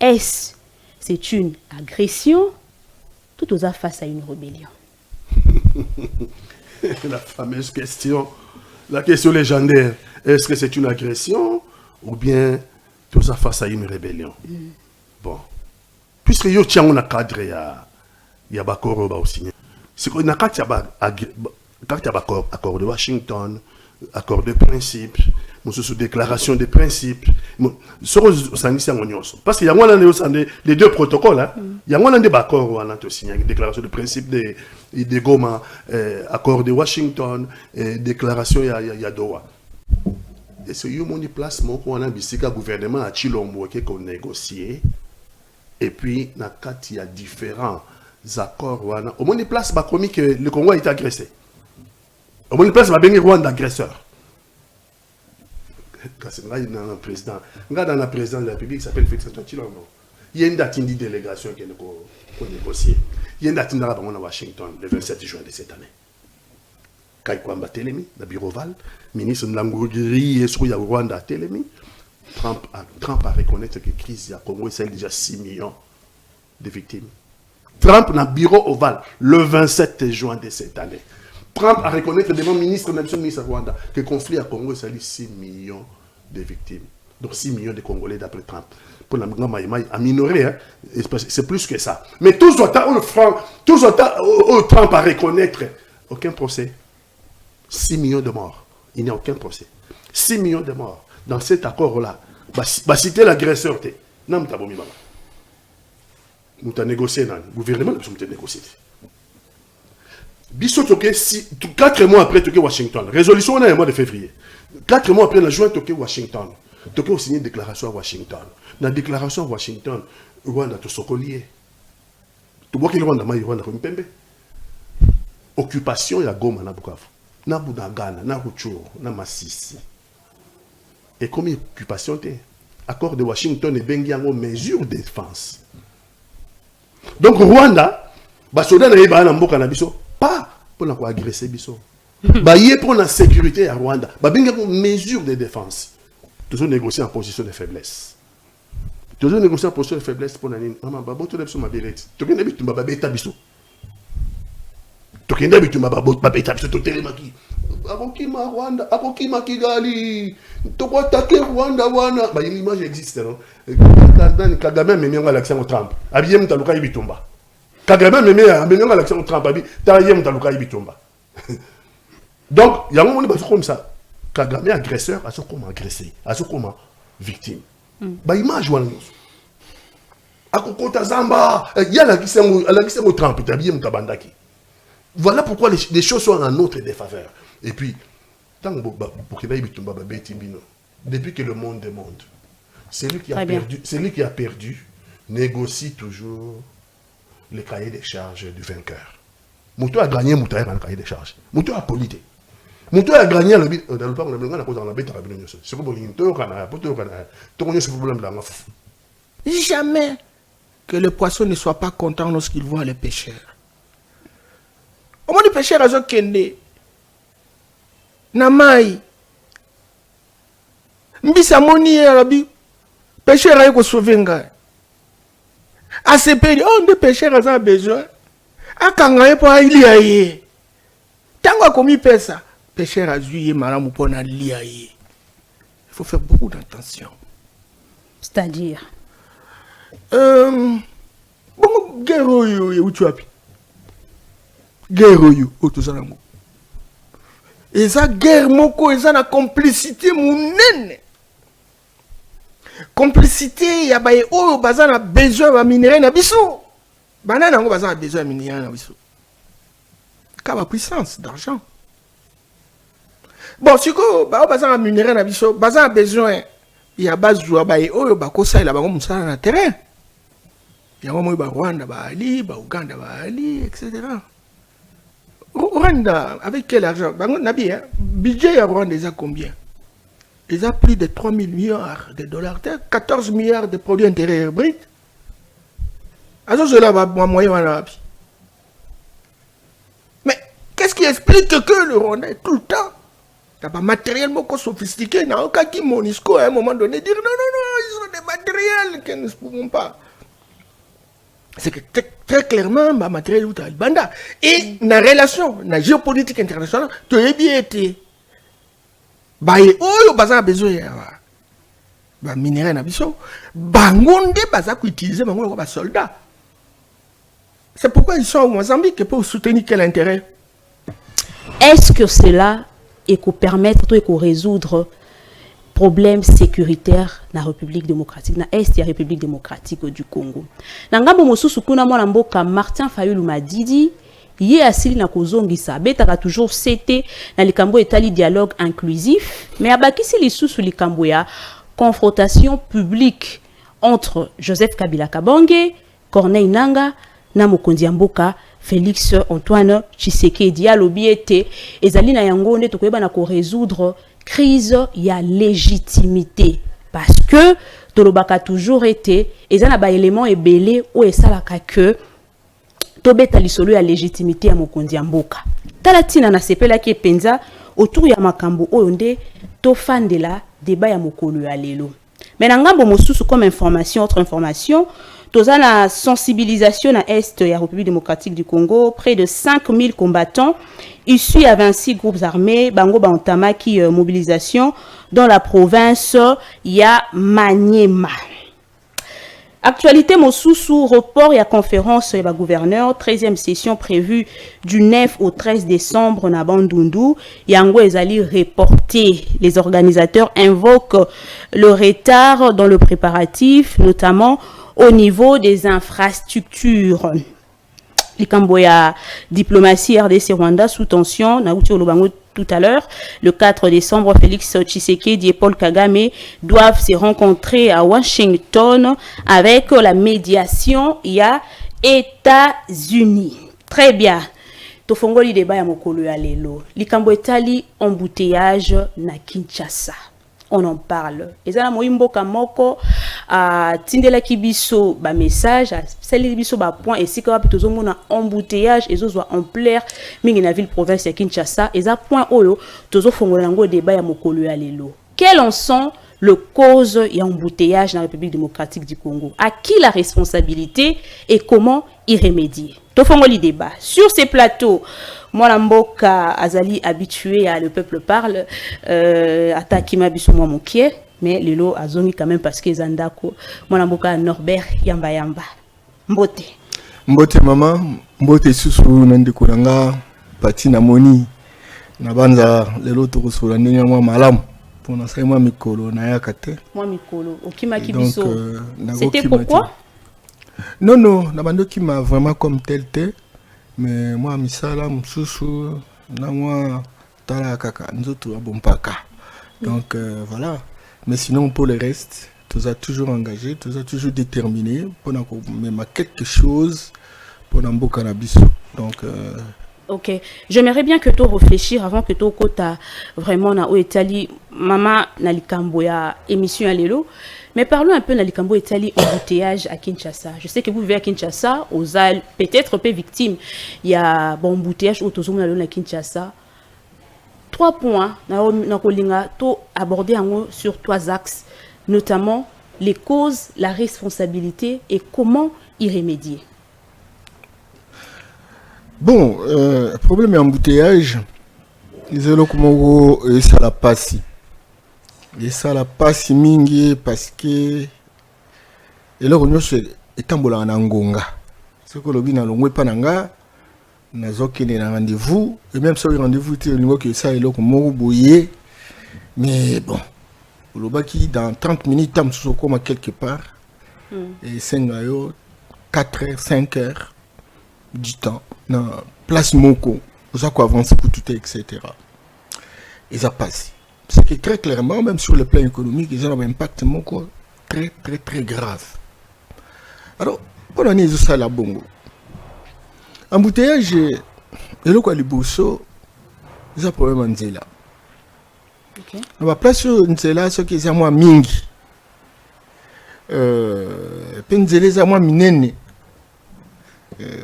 Est-ce c'est une agression? Tout aux face à une rébellion. La fameuse question, la question légendaire, est-ce que c'est une agression ou bien tout ça face à une rébellion? Bon, puisque yo tiens on a cadre ya bakoro ba aussi. C'est qu'on a quatre accord de Washington, accord de principe, sous déclaration de principe. Parce qu'il y a les deux protocoles, il y a des accords où on a signé déclaration de principe de Goma, accord de Washington, déclaration de Doha. Et c'est une place où on a un gouvernement à Chilombo qui a négocié. Et puis, il y a différents accords. Au moins, des places où que le Congo a été agressé. Au moins, des places où il y a Rwanda agresseur. Quand il y a un président, dans le président de la République qui s'appelle Félix Antoine Tshilombo, il y a une date de délégation qui a négocié. Il y a une date à Washington le 27 juin de cette année. Kaikwamba Telemi, le bureau Val, ministre de l'Angourie et sur Rwanda Telemi, Trump a reconnaître que la crise du Congo c'est déjà 6 millions de victimes. Trump dans le bureau ovale le 27 juin de cette année. Trump a reconnaître devant le ministre de Rwanda que le conflit à Congo c'est 6 millions de victimes. Donc 6 millions de Congolais d'après Trump. Pour la à minorer, hein, c'est plus que ça. Mais tout ce temps, Trump a reconnaître aucun procès. 6 millions de morts. Il n'y a aucun procès. 6 millions de morts. Dans cet accord-là, bah citer l'agresseur. Non, tu as bomi, nous avons négocié, le gouvernement nous a négocié. Bissot, 4 mois après Washington, résolution on a un mois de février. 4 mois après, la juin, Washington. Tu as signé une déclaration à Washington. Dans la déclaration à Washington, Rwanda a sokolié. Tu vois que Rwanda a Mpembe. Occupation, il y a Goma, na Bukavu. Na Budagana, na Ruchuru, na Masisi. Et comme occupation, accord de Washington et Bengiango, mesure de défense. Donc Rwanda, les soldats n'ont pas pour agresser Bisso. Ils pour la sécurité à Rwanda. Ils ont mesure de défense. Toujours négocier en position de faiblesse. Toujours négocier en position de faiblesse pour la ligne. Maman, babo, tu l'as bien dit. Tu l'as bien dit, tu m'as bien dit. Tu l'as bien dit, tu m'as bien dit. Tu télémaki. Abokima Rwanda, Abokima Kigali. Tu peux attaquer Rwanda, Rwanda. Bah, une image existe, non? Kagame me met à l'accent au Trump. Abiyem Taluka Ibitumba. Kagame me met à l'accent au Trump. Abiyem Taluka Ibitumba. Donc, il y a un moment comme ça. Kagame agresseur, à ce comment agressé, à ce comment victime. Bah, image ou à Kokota Zamba, il y a la question au Trump. Abiyem Tabandaki. Voilà pourquoi les choses sont en notre défaveur. Et puis, depuis que le monde demande, celui qui a perdu négocie toujours le cahier des charges du vainqueur. Moutou a gagné, Moutou a le cahier des charges. Moutou a polité. Moutou a gagné le but. Dans le parc, on a la bête à la bête. C'est comme jamais que le poisson ne soit pas content lorsqu'il voit les pêcheurs. Au moins, les pêcheurs ont kende. Namai. Mbisa moni arabi. Pêcheurs ont sauvé nga. À ce pays, on des pêcheurs ont besoin. À Kangaye pour aller ailleurs. Tant qu'on y pêche ça, pêcheurs a joué madame pour aller ailleurs. Il faut faire beaucoup d'attention. C'est-à-dire. Bon, guerre où tu as pu. Guerre autosanango. Et ça guerre moko et ça la complicité monene. Complicité ya baye o bazana besoin ba minerai na biso. Banana ngo bazana besoin minerai na biso. Ka puissance d'argent. Bon, si ko ba bazana minerai na biso, bazana besoin ya bazwa baye o ba ko ça la bango musala na terrain. Ya mo ba Rwanda ba ali, ba Uganda ba ali, etc. Rwanda, avec quel argent? Nabi, hein? Budget à Rwanda, ils ont combien? Ils ont plus de 3 milliards de dollars, 14 milliards de produits intérieurs bruts. Alors, cela va moyen. Mais qu'est-ce qui explique que le Rwanda est tout le temps? Il n'y a pas matériellement sophistiqué, il n'y a aucun qui Monisco à un moment donné dire non, ils ont des matériels que nous ne pouvons pas. C'est que très clairement, le matériel est banda. Et la relation, la géopolitique internationale, tu as bien été. Oh, il y a besoin de minerais, bangonde, utiliser les soldats. C'est pourquoi ils sont au Mozambique pour soutenir quel intérêt? Est-ce que cela est pour permettre de résoudre problème sécuritaire na République démocratique na est ya République démocratique du Congo? Na ngambo mosusu kuna mwana mboka Martin Fayulu Madidi ye asili na kozongisa betaka toujours c'était na likambo etali dialogue inclusif mais abakisi lisusu likambo ya confrontation publique entre Joseph Kabila Kabange, Corneille Nangaa na mokonzi ya mboka Félix Antoine Tshisekedi alobi ete ezali na yango nde tokoyeba na ko résoudre crise ya légitimité parce que tolobaka toujours été ezana ba élément ebele o esalaka que tobeta lisolo ya légitimité ya mokonzi ya mboka talatina na sepela ki penza autour ya makambo oyo nde tofandela débat ya mokolo ya lelo mais na ngambo mosusu comme information autre information toza la sensibilisation à Est et à la République démocratique du Congo, près de 5000 combattants issus à 26 groupes armés, Bango Bantama qui mobilisation dans la province ya Maniema. Actualité Mosusu, report et à conférence et gouverneur, 13e session prévue du 9 au 13 décembre na Bandundu, Yango Ezali reporté. Les organisateurs invoquent le retard dans le préparatif, notamment au niveau des infrastructures. Likamboya diplomatie RDC Rwanda sous tension, Naouti Olobango tout à l'heure, le 4 décembre, Félix Tshisekedi et Paul Kagame doivent se rencontrer à Washington avec la médiation ya États-Unis. Très bien. Tofongoli débat ya mokolo ya lelo. Likambo etali embouteillage na Kinshasa. On en parle. Ezala moimbo kamoko tindela kibiso ba message, sali biso ba point et si ka pitozo mona embouteillage ezozwa ampleur mingi na ville province ya Kinshasa, eza point oyo tozo fongola ngo débat ya mokolo ya lelo. Quels en sont les causes et embouteillage dans la République démocratique du Congo? À qui la responsabilité et comment y remédier? Tofongoli débat. Sur ces plateaux, moi Mboka Azali habitué à le peuple parle, attaque ma biso moi mon pied, mais lelo azongi quand même parce que Zandako, moi Mboka Norbert Yamba Yamba. Mbote. Mbote maman, mbote susu nandiko nanga pati na moni na banza lelo to kusura ndenya mwa malamu. Pour nous moi mikolo na yakate. Moi mikolo, okimaki biso. C'était pourquoi? Non, na bando qui m'a vraiment comme tel. Mais moi, misala, msusu, na moi, tala kaka, nous autres, bon paka. Donc, voilà. Mais sinon, pour le reste, tu as toujours engagé, tu as toujours déterminé pour même quelque chose pour n'ambo cannabis. Donc, ok. J'aimerais bien que tu réfléchir avant que tu kota vraiment na Oetali, maman na likambo ya émission à l'élo. Mais parlons un peu de l'Ikambo Italie embouteillage à Kinshasa. Je sais que vous vivez à Kinshasa, aux Alpes, peut-être peu victime. Il y a bon embouteillage autour de Kinshasa. 3 points, to aborder sur 3 axes, notamment les causes, la responsabilité et comment y remédier. Bon, problème embouteillage, ils ont comment ça la passe. Et ça la passe mingi parce que et là on est tambola na ngonga. Ce que lobi na longwe pananga na zokene na rendez-vous et même sur le rendez-vous tu niveau que ça et là comme boyer mais bon loba qui dans 30 minutes tam sous comme quelque part et 5 ayo 4 heures 5 heures du temps na place moko ça quoi avancer pour tout etc. Et ça passe. C'est que très clairement, même sur le plan économique, ils ont un impact très très très grave. Alors, pour l'année, ils ont la bongo. Embouteillage, et le quoi les bourseaux, ils ont un problème en Nzela. On va placer Nzela, ce qui est à moi mingi. Penzele, c'est à moi minene.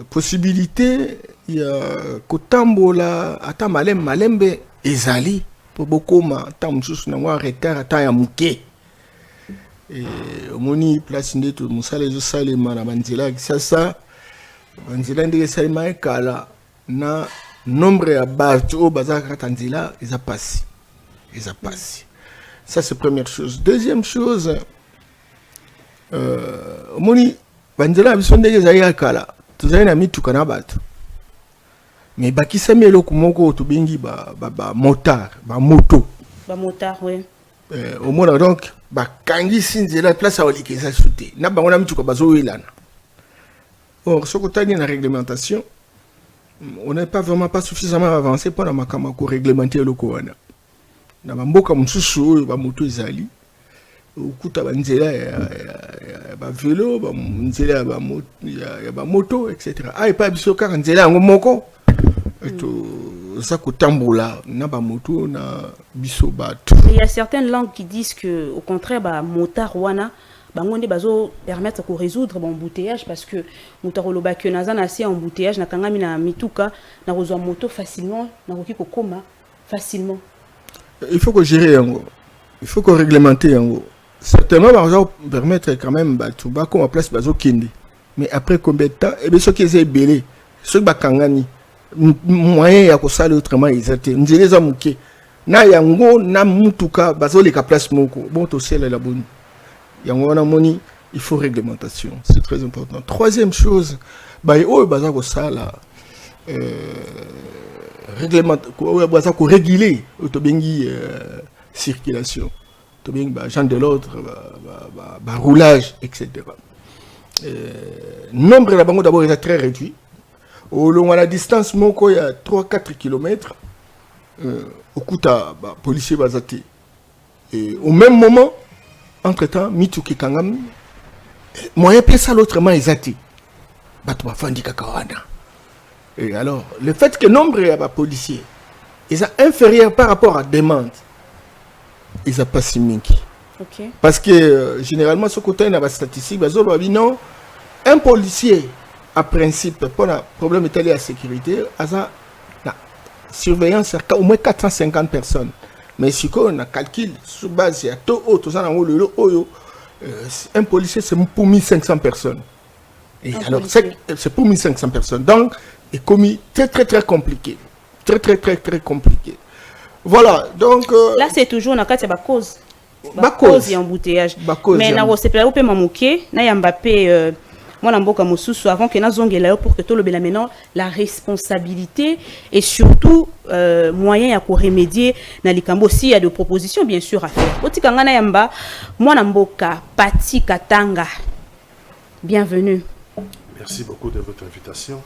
Possibilité, il y a Kotambola, Ata Malembe, Ezali. Beaucoup ma tam sous na wa retard ata ya muke et omoni place ndeto musala ezo salema na banzela kisasa banzela ndenge salema ekala na nombre ya bato o bazaka tanzela ils a passé ça c'est première chose. Deuxième chose omoni banzela biso ndenge za yakala tuzali na mituka na bato mais bakisami eloko moko tobengi ba motard ba moto oui. Au moins donc bakangi sinzela place à olikeza sauter na bango na mituka bazoelana. Or ce côté de la réglementation on n'est pas vraiment pas suffisamment avancé pour la makama ko réglementer le koana na mboka mususu ba moto ezali ukuta banzela ba vélo ba nzela ba moto etc. Ah et pas biso ka nzela ngo moko ça kotambola na ba moto na biso bato. Il y a certaines langues qui disent que au contraire ba motard wana bangonde bazo permettre ko résoudre l'embouteillage parce que motaro ba que naza na si embouteillage na kangami na mituka na kozwa moto facilement na koki kokoma facilement. Il faut que gérer yango. Il faut qu'on réglementer yango. Certainement va permettre quand même bato ba ko en place bazo kindi. Mais après combien de temps et bien ce qui est belé ce ba kangani moyen ya ko sala autrement exacté nzeleza muke na yango na mutuka bazoleka place moko bon to sela la bonne yango na moni il faut réglementation, c'est très important. Troisième chose ba o baza ko sala réglement ko baza ko réguler to bengi circulation to bengi ba gens de l'ordre ba roulage etc. Nombre de bango d'abord est très réduit. Au long à la distance, il y a 3-4 km. Au coup, les policiers bazati. Et au même moment, entre-temps, Mituki Kangam, moyen de ça l'autrement est zati. Et alors, le fait que le nombre de policiers est inférieur par rapport à la demande, ils n'ont pas si minki. Okay. Parce que généralement, ce côté, il y a des statistiques, non, un policier. À principe, pour le problème de la sécurité, la surveillance, c'est au moins 450 personnes. Mais si on a calcul sur base, il y a tout autre, un policier, c'est pour 1500 personnes. Et alors, c'est pour 1500 personnes. Donc, c'est commis très compliqué. Très compliqué. Voilà, donc... là, c'est toujours dans le cas de la cause. La cause et embouteillage. Mais là, c'est pas où Mamouké, na Mbappé... Moi, Namboka Mosusu, avant que nous pour que tout le bien maintenant la responsabilité et surtout moyen à remédier dans les camps aussi il y a des propositions bien sûr à faire. Otikangana Yamba, moi Namboka Pati Katanga. Bienvenue. Merci beaucoup de votre invitation.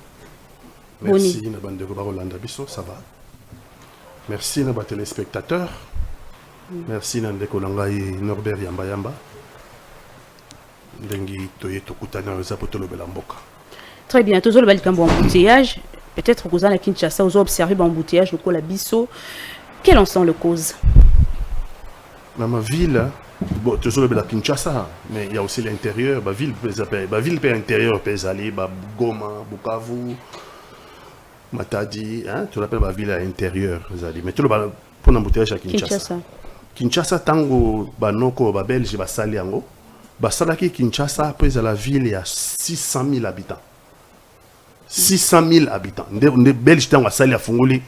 Merci na bande de Rolanda Bisso, ça va. Merci na téléspectateurs. Merci na ndeko langai Norbert Yamba Yamba. Très bien, toujours le embouteillage. Peut-être que vous avez Kinshasa, vous avez observé l'embouteillage, le Colabiso. Quelle en sont les causes? Dans ma ville, bon, toujours le Kinshasa, mais il y a aussi l'intérieur. Ma ville intérieure, Goma, Bukavu, Matadi, hein, tu l'appelles ma ville intérieure. Mais tout le pour l'embouteillage à Kinshasa. Kinshasa, tango, banoko, belge, basali yango. Basalaki Kinshasa, après la ville, il y a 600 000 habitants. 600 000 habitants. Les Belges, ils ont sali à Fongoli,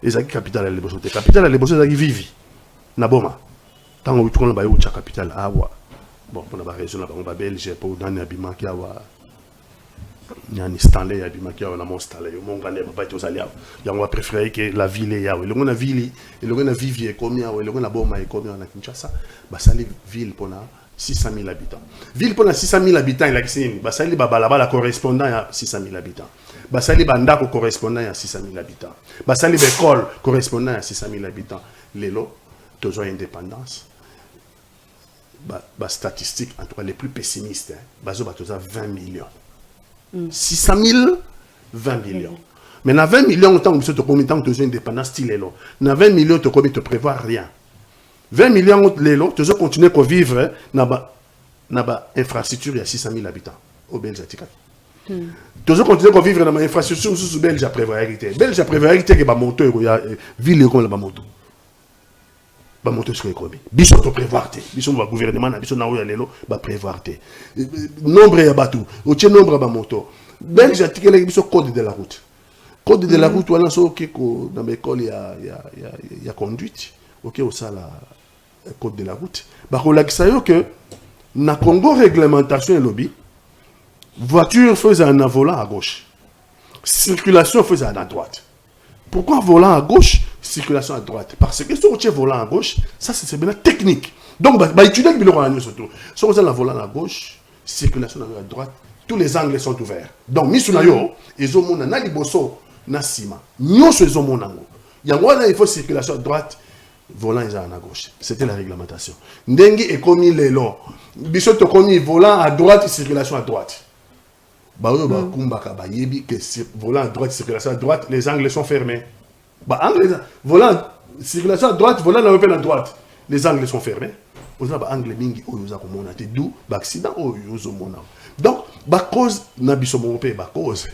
ils ont capitale à l'Ebosso. La capitale à l'Ebosso, ils ont vivi. Naboma. Tant que tu as la capitale, bon, pour la région, les Belges, pour donner un habillement qui a un Stanley, un habillement qui a un Stanley. On va préférer que la ville est là. La ville, la vie est comme ça, la Boma est comme ça, Kinshasa. Basali ville pour 600 000 habitants. Ville pour 600 000 habitants, il y a Basali Babalaba correspondant à 600 000 habitants. Basali Bandako correspondant à 600 000 habitants. Basali Bekol correspondant à 600 000 habitants. Lélo, toujours indépendance. Statistiques, en tout cas les plus pessimistes, Bazo Batoza 20 millions. 600 000, 20 millions. Mais dans 20 millions, autant que tu as besoin d'indépendance, dans 20 millions, tu ne prévois rien. 20 millions de l'élo, tu dois continuer à vivre dans l'infrastructure, il y a 600 000 habitants au Belge. Tu dois continuer à vivre dans l'infrastructure sous Belge à prévoir. Belge à prévoir que la moto, il y a ville comme la moto. ba moto sur économie biso to prévoir te biso ba gouvernement na biso na oya lelo ba prévoir te nombre ya batu o tie nombre ba moto ben j'article biso code de la route wana so ke ko dans l'école ya conduite OK au sala code de la route ba ko lakisa yo que na Congo réglementation et lobby voiture faisait un volant à gauche circulation faisait à droite. Pourquoi volant à gauche, circulation à droite? Parce que si on tient volant à gauche, ça c'est bien technique. Donc, étudier le bilan surtout. Si on a la volant à gauche, circulation à droite, tous les angles sont ouverts. Donc, misunayo, ils ont mon analiboso na sima. Nyo se ont mon angle. Il faut circulation à droite, volant à gauche. C'était la réglementation. Ndengi est commis les lois. Bissot est commis volant à droite, circulation à droite. Volant à droite, circulation à droite, les angles sont fermés. Volant, circulation à droite, volant à droite, les angles sont fermés. Vous avez angle mingi d'où l'accident donc cause na bisomopé cause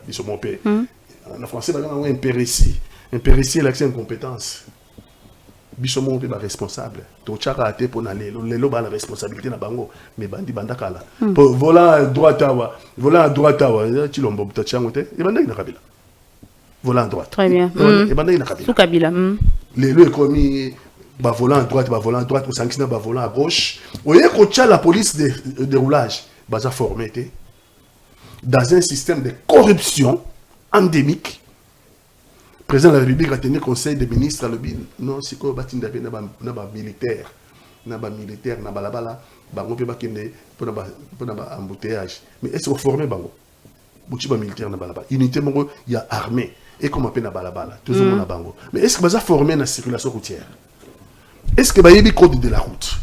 bisomopé en français on impéritie est l'accès incompétence bisomopé responsable to chaka ate pour na lelo ba la responsabilité na bango mais bandi bandakala volant à droite chilombo butachango te e bandaki na kabila volant à droite très bien e bandaki na kabila sous kabila lelo ekomi volant à droite au sanction volant à gauche oye ko tcha la police de roulage baza formé dans un système de corruption endémique. Le président de la République a tenu conseil des ministres à l'objet non c'est quoi batinda na ba militaire na balabala bango pe bakende pour na embouteillage mais est-ce qu'on formé bango buti ba militaire na balabala unité mongo il y a armée et comme appelle na balabala tout le monde na bango mais est-ce que baza formé na circulation routière? Est-ce que bayebi code de la route?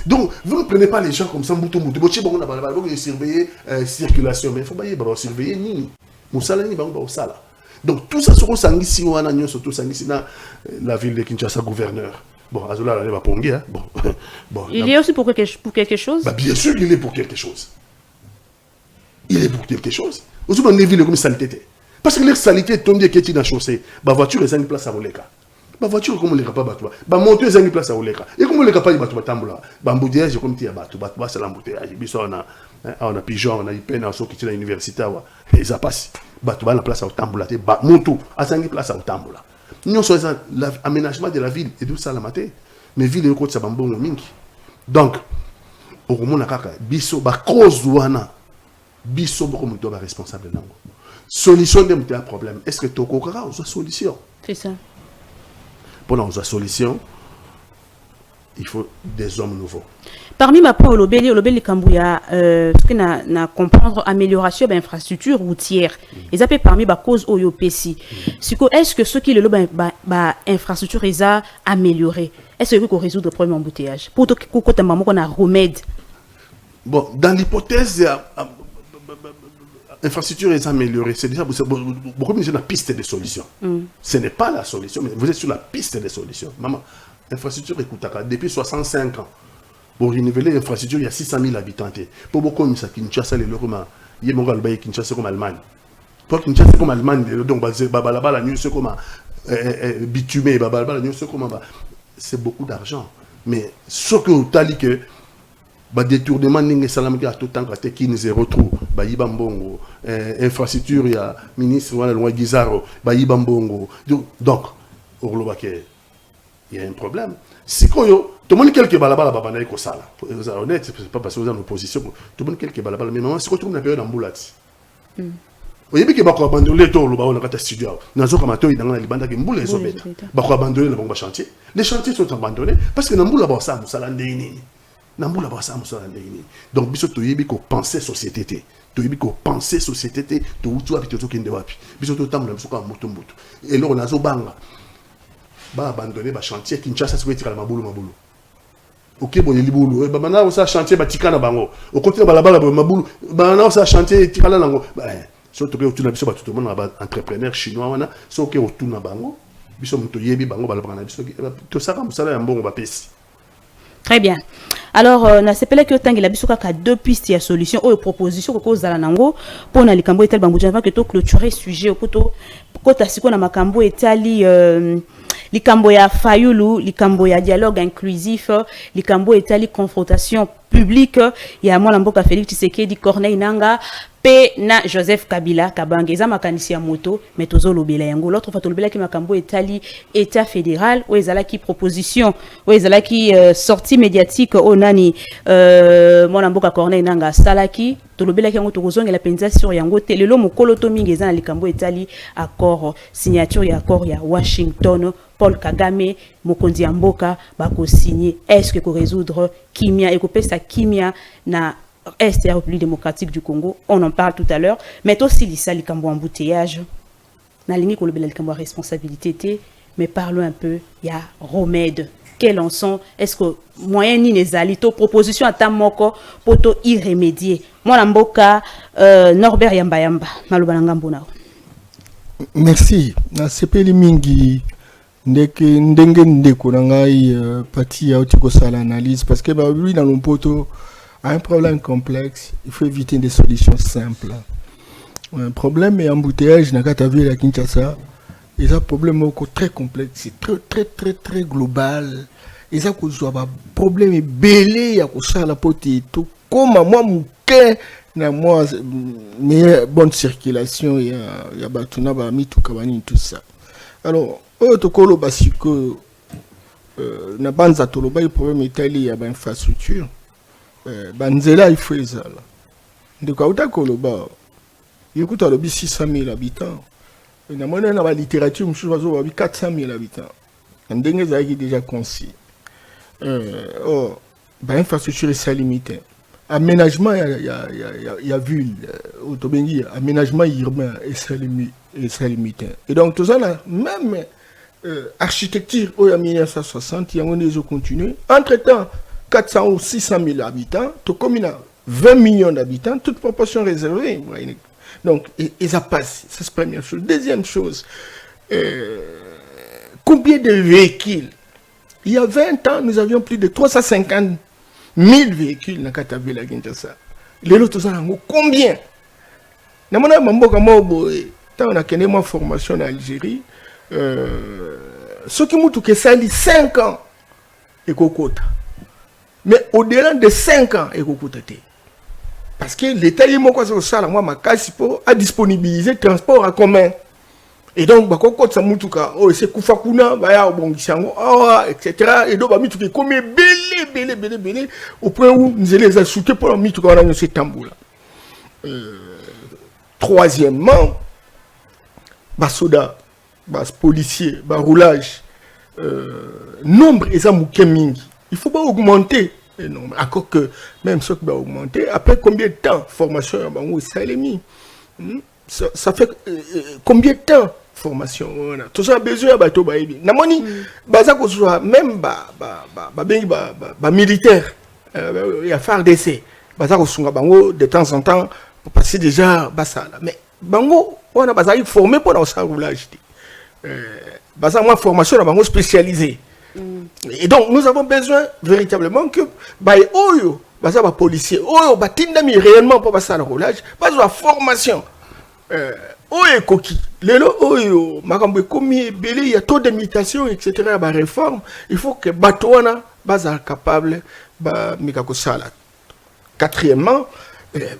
Donc vous ne prenez pas les gens comme ça moutou bochi bango na balabala vous surveiller circulation mais il faut surveiller ni musala ni bango ba sala. Donc tout ça sur Sangisi ou Anagnon, surtout Sangisi dans la ville de Kinshasa, gouverneur. Bon, Azola, il va ponguer. Hein? Bon, il est aussi pour quelque chose. Bien sûr, il est pour quelque chose. Il est pour quelque chose. Aussi, on est vu comme saleté. Parce que les saletés tombent qui est dans la chaussée. Ma voiture est en place à Oleka. Ma voiture, comme on ne l'a pas battu. Ma moto est en place à Oleka. Et comme on ne l'a pas battu, ma embouteillage, comme tu as battu. C'est l'embouteillage. On a pigeon, on a peine à ceux qui sont à l'université. Et ça passe. Batu la place au tamboula te ba moto asangi place au tamboula nous sommes l'aménagement de la ville et tout ça la maté mais ville est côté sabambo mingi donc au mona kaka biso ba cause wana biso boko muto ba responsable nango solution de un problème est-ce que toko kaka on solution c'est ça pour on solution il faut des hommes nouveaux. Parmi ma point olobeli Kambouya, ce que na comprendre amélioration de l'infrastructure routière. Ils appellent parmi ma cause OYOPC. Est-ce que ceux qui le infrastructure ils a amélioré? Est-ce que qu'on résout le problème embouteillage? Pour tout côté maman qu'on a remède. Bon, dans l'hypothèse infrastructure est améliorée, c'est déjà beaucoup de la piste de solutions. Ce n'est pas la solution, mais vous êtes sur la piste de solutions. Maman, l'infrastructure écoute depuis 65 ans. Pour renouveler l'infrastructure, il y a 600 000 habitants. Pour beaucoup de Kinshasa, il y a Kinshasa comme Allemagne. Pour Kinshasa comme Allemagne, donc bitumé, c'est beaucoup d'argent. Mais ce que vous avez dit que détournement n'est pas tout le temps qui nous retrouve, infrastructure, il y a ministre Loin Guizaro, donc, il y a un problème. Si tout le monde quelques balabala babana ko sala. Vous êtes honnête, c'est pas parce que vous êtes en opposition. Tout le monde quelques balabala mais maman c'est quoi tout na période ambulati. Oyebi ke bako abandonner to lo ba on kata studio. Nazo kama to idanga na libanda ke mbula ezobeta. Bako abandonner le chantier. Les chantiers sont abandonnés parce que na mbula ba sa musala ndeni. Na mbula ba sa musala ndeni. Donc biso to yebi ko penser société té. To yebi ko penser société té to utu habito to kende wapi. Biso to tamula biso ka moto mbutu. Et là on azo banga. Ba abandonner ba chantier Kinshasa c'est quoi tika la mabulu. Ok bon libulu ba mana osa chantier ba tika na bango au côté balabala ba mabulu ba na osa chantier tika la nango ba surtout que tout na biso ba tout le monde ba entrepreneur chinois wana so que autour na bango biso muto yebi bango balabala na biso to saka musala ya mbongo ba pesi. Très bien. Alors, na sepele que tangi la biso kaka deux pistes ya solution ou proposition ko kozala nango pour na likambo etal bango avant que to clôturer sujet au koto kota siko na makambo etali likambo ya fayulu, likambo ya dialogue inclusif, likambo etali confrontation publique ya mwana mboka Félix Tshisekedi, Corneille Nangaa pe na Joseph Kabila Kabange. Eza makanisi ya moto mais tozolobela yango. L'autre fois tolobela ki makambo etali état fédéral ou ezalaki proposition ou ezalaki sortie médiatique o nani mwana mboka Corneille Nangaa salaki tolobela ki yango tokozongela penza sur yango te. Lelo mokolo to mingi eza na likambo etali accord signature ya accord ya Washington. Paul Kagame mokonzi ya mboka bako signer. Est-ce que ko résoudre kimia et ko pesa kimia na Est la République démocratique du Congo? On en parle tout à l'heure. Mais aussi lisa likambo embouteillage. Na lingi ko lobela likambo responsabilité, mais parlons un peu ya remède. Quels en sont? Est-ce que moyen ni nezali to proposition ata moko poto y remédier? Mwana mboka Norbert Yamba maloba ngambo na. Merci. Na sepeli mingi ndenge ndeko na ngai parti ya otiko sala analyse parce que ba lui dans le poto a un problème complexe, il faut éviter des solutions simples. Un problème est embouteillage na kata ville à Kinshasa. Et un problème très complexe, c'est très global. Et ça cause un problème est belé à cause la pote tout comme moi mon cœur na moi meilleure bonne circulation il y a batuna ba mi tout kabani tout ça. Alors autokolo basiko na banza toloba il problème itali ya ba infrastructure. Banzela il faut ezala. Ndeko utakoloba yekuta lobi 600 000 habitants. Na mona na ba littérature mshu bazo ba 400 000 habitants. Ndenge zaki déjà concis. Ba infrastructure est limitée. Aménagement il y a ville autobengi aménagement urbain est limité. Et donc tout ça là même architecture au 1960 il y a on continuer. Entre-temps 400 ou 600 000 habitants, tout comme il a 20 millions d'habitants, toute proportion réservée. Donc, et ça passe. Ça, c'est la première chose. Deuxième chose, combien de véhicules? Il y a 20 ans, nous avions plus de 350 000 véhicules dans Katavila Kinshasa. Les autres, combien? Dans mon amboka on a connu ma formation en Algérie. Ce qui m'a tout ça 5 ans et kokota. Mais au-delà de 5 ans, parce que l'État a disponibilisé le transport en commun. Et donc, c'est Koufakuna, etc. Et donc, comme belé, au point où nous allons les ajouter pour la ce tambour-là. Troisièmement, soda, policiers, roulage, nombre et ça mingi. Il ne faut pas augmenter le nombre. Encore que, même ce qui va augmenter, après combien de temps formation ça fait combien de temps formation? Tout ça a besoin de bateau. Même militaire, il y a FARDC. De temps en temps, pour passer déjà. Mais on a formé pour le roulage. Moi, formation spécialisée. Et donc, nous avons besoin véritablement que les policiers, les réellement pour passer à roulage, la formation. Il y a trop d'imitation, etc. Réforme. Il faut que Batouana soit capable de faire. Quatrièmement,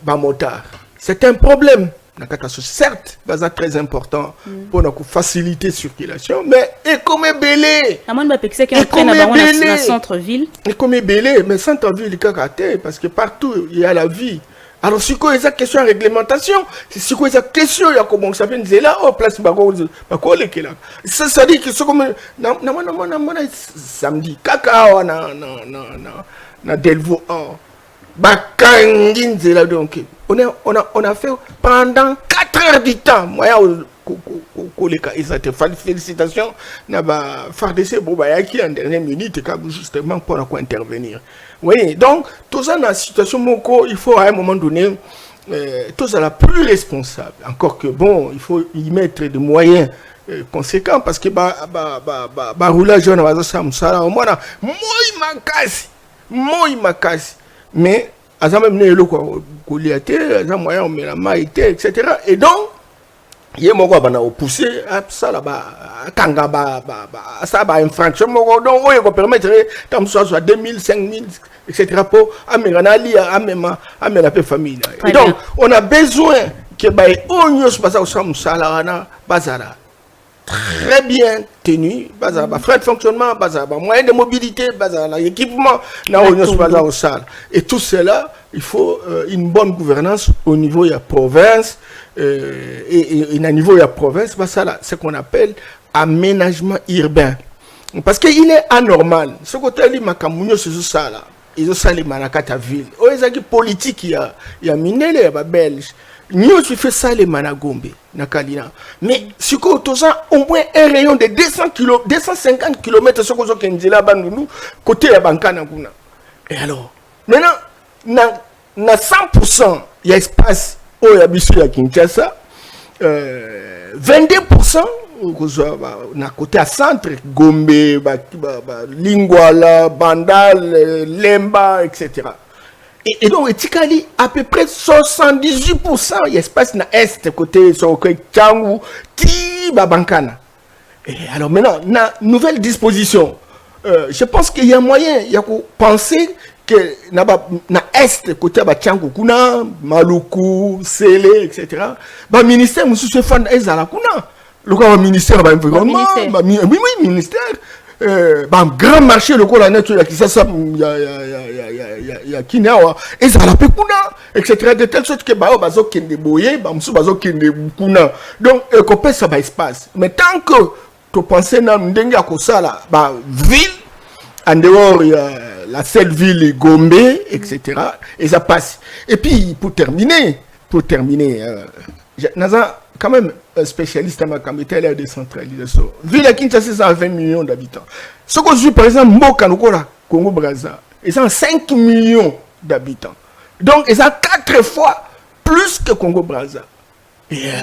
motard. C'est un problème. Certes, c'est très important pour nous faciliter la circulation, mais et comme belé. Centre-ville. Et comme belé, mais centre-ville, il y a parce que partout il y a la vie. Alors, si quoi, il y a question de réglementation, si quoi, il y a question, il y a comment ça s'appelle, c'est là, oh, place, ça dit que c'est comme, samedi, cacao, na Delvaux, donc, on a fait pendant 4 heures du temps, moi, félicitations, FARDC, qui en dernière minute, justement, pour intervenir. Oui, donc, tout ça dans la situation, il faut à un moment donné, tout ça la plus responsable. Encore que bon, il faut y mettre des moyens conséquents parce que roulage, on va ça, moi, mais, à ça même, etc. Et donc, ye moko bana opoussé ça là bas kanga ça ba infraction moko donc oyo ko permettre tam soit 2000 5000 etc. pour amena li amena pe famille. Et donc on a besoin que ba onyo se passa au sala na bazara très bien tenu, bazar ba frais de fonctionnement, bazar ba moyens de mobilité, bazar l'équipement na onyo se passa au sala. Et tout cela, il faut une bonne gouvernance au niveau de la province et à niveau de la province, ça là, ce qu'on appelle aménagement urbain. Parce qu'il est anormal. Ce côté là, makamunyo c'est ça là. Ils ont salé manakata ville. Oh, ils ont politique il y a minele ya belge. Nous tu fais ça les managombe na Kalina. Mais si tu as au moins un rayon de 250 km ce que Kendila bandunu côté ya bankana kuna. Et alors, maintenant na 100% il y a espace où il y a bisu à Kinshasa, 22% na côté à centre Gombe, Lingwala, Bandal, Lemba, etc. Et donc etikali à peu près 78% il y a espace na est côté sur Tchangu ti babankana. Et alors maintenant na nouvelle disposition, je pense qu'il y a moyen il y a penser que na est côté ba Tchangu kuna Maluku Sele etc. ba ministère mususu fan ezala kuna le ministère ba environnement oui ministère grand marché le la nature qui ça ya kinawa ezala pe kuna etc. de telle sorte que ba bazo kende boye ba musu bazo kende kuna donc ko pesa ba espace mais tant que tu penses na ndenge ya kosala ba ville en dehors la seule ville Gombe, etc. Et ça passe. Et puis, pour terminer, Naza, quand même, un spécialiste à ma caméra, la décentralisation. Ville à Kinshasa, c'est 20 millions d'habitants. Ce que je dis, par exemple, Mokanoukola, Congo-Brazza, ils ont 5 millions d'habitants. Donc, ils ont 4 fois plus que Congo-Brazza.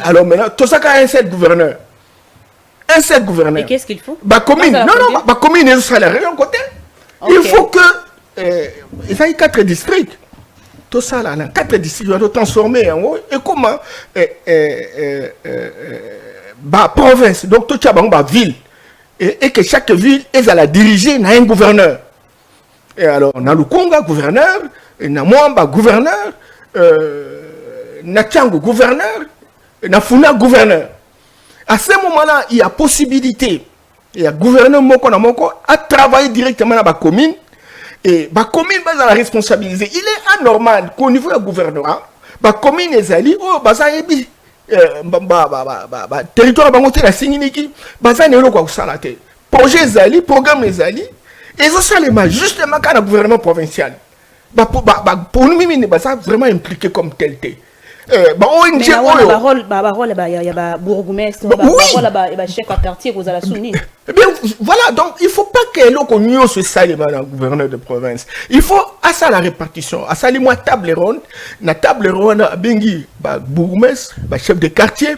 Alors maintenant, tout ça, a un seul gouverneur. Un seul gouverneur. Et qu'est-ce qu'il faut? Bah, commune. Non, bah, commune, ils sont salariés en côté. Okay. Il faut que il y a 4 districts. Tout ça là, 4 districts doivent être transformés en haut. Et comment province, donc tout ça va ville. Et que chaque ville est à la diriger dans un gouverneur. Et alors, on a le Conga gouverneur, on a Mwamba gouverneur, on a Tchango gouverneur, on a Funa gouverneur. À ce moment-là, il y a possibilité. Il y a gouverneur Moko à travailler directement dans la commune. Et la commune va la responsabiliser. Il est anormal qu'au niveau du gouvernement, la commune est allée, oh, ça y est, territoire bangote la Singiniki, ça n'est pas ça la tête. Projet Zali, programme les Ali, et ça c'est justement quand le gouvernement provincial. Pour nous, ça vraiment impliqué comme tel. ONG il y a bourgmestre, chef à quartier vous allez soumis. Voilà, donc il ne faut pas que l'on se salue dans le gouverneur de province. Il faut à ça la répartition, à ça les mois table ronde, na table ronde bengi bourgmestre, chef de quartier,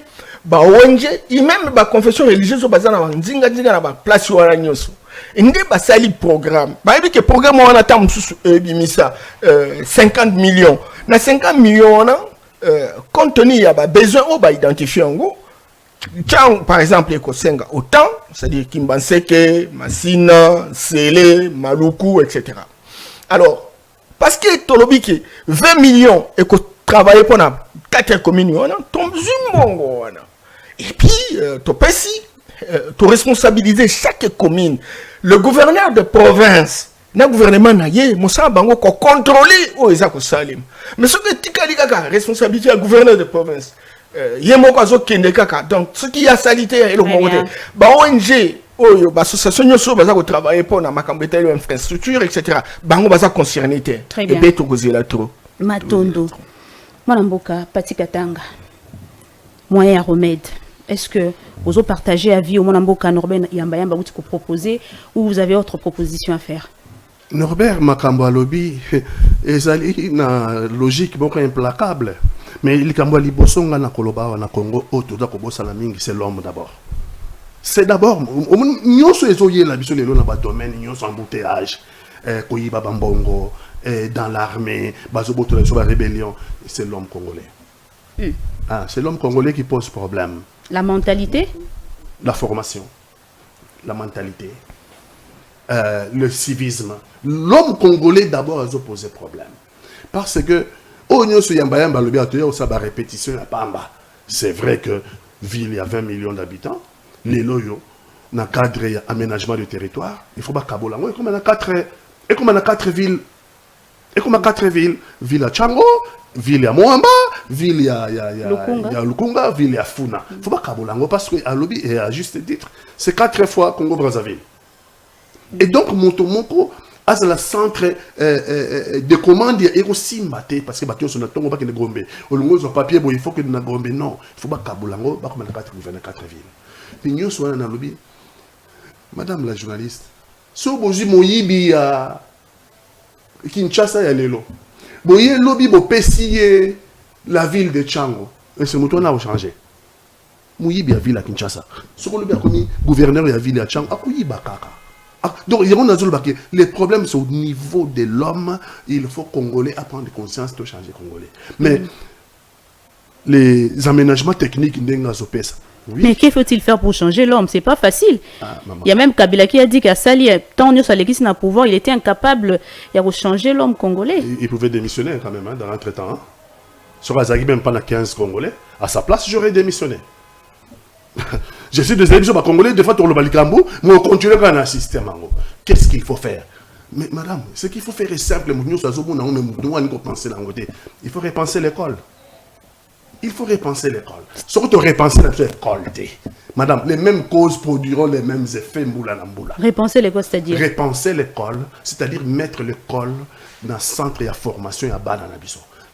ONG, et même confession religieuse au bazar na nzinga na place wala nyoso. Inde basali programme. Bayebi que programme on attend bimisa 50 millions. Na 50 millions na compte tenu il y a besoin on va identifier en gros. Par exemple, les Kosenga, autant, c'est-à-dire Kimbanseke, Massina, Sele, Maluku, etc. Alors, parce que Tolobiki, 20 millions et que travailler pour 4 communes, on a tombé bon. Et puis, tu responsabiliser chaque commune. Le gouverneur de province, le gouvernement naïe, Moussa Bango, contrôler où ils ont salim. Mais ce que tu as responsabilité du gouverneur de province. Donc, ce qui a salité et le monde, ONG, l'association qui travaille pour la infrastructure, etc., bango baza concerné. Très bien. Et bien, trop. Matondo, Mwanamboka, Pati Katanga, moyen à remède. Est-ce que vous avez partagé avis au Mwanamboka Norbert Yambayamba ou vous proposer ou vous avez autre proposition à faire? Norbert Makambo Alobi, ezali na logique beaucoup implacable. Mais il Kambo Libosonga na Koloba na Congo, Otoda Kobosa la mingi, c'est l'homme d'abord. C'est d'abord, nous sommes la biso lelo na ba domaine, nous sommes embouteillage, Koyiba Bambongo, dans l'armée, Bazoboto la rébellion, c'est l'homme congolais. Ah, c'est l'homme congolais qui pose problème. La mentalité? La formation, la mentalité, le civisme. L'homme congolais d'abord a posé problème. Parce que, c'est vrai que ville, il y a 20 millions d'habitants. Les loyaux, dans le cadre d'aménagement du territoire, il faut pas Kabolango. Et comme on a 4 villes, ville à Tchango, ville à Moamba, ville à Lukunga, ville à Funa. Il ne faut pas Kabolango parce qu'à Lobby, et à juste titre, c'est 4 fois Congo-Brazzaville. Et donc, Montomoko, à le centre de commande, et aussi maté, parce que les gens sont pas de Gombe. Au papier, il faut que nous Gombe. Non, il faut pas Kabolango, pas comme 4 villes. Puis nous sommes dans le lobby. Madame la journaliste, si vous avez Moyibi à Kinshasa, il y a l'élo. Vous avez lobby pour pessier la ville de Tchango. Et ce mouton a changé. Moyibi a ville à Kinshasa. Si vous avez commis gouverneur de la ville à Tchango, donc, les problèmes sont au niveau de l'homme. Il faut Congolais prendre conscience de changer Congolais. Mais les aménagements techniques, oui. Mais que faut-il faire pour changer l'homme? C'est pas facile. Il y a même Kabila qui a dit qu'à Sali, tant que Salekis n'a pouvoir, il était incapable de changer l'homme congolais. Il pouvait démissionner quand même, hein, dans l'entretemps. Hein. Sur Azagi, même pendant 15 Congolais, à sa place, j'aurais démissionné. Je suis des émissions congolais, des fois, tu as le balikambou, mais on continue dans un système. Qu'est-ce qu'il faut faire? Mais madame, ce qu'il faut faire est simple. Il faut repenser l'école. Il faut repenser l'école. Surtout repenser l'école. Madame, les mêmes causes produiront les mêmes effets. Repenser l'école, c'est-à-dire? Repenser l'école, c'est-à-dire mettre l'école dans le centre de formation et à bas dans la.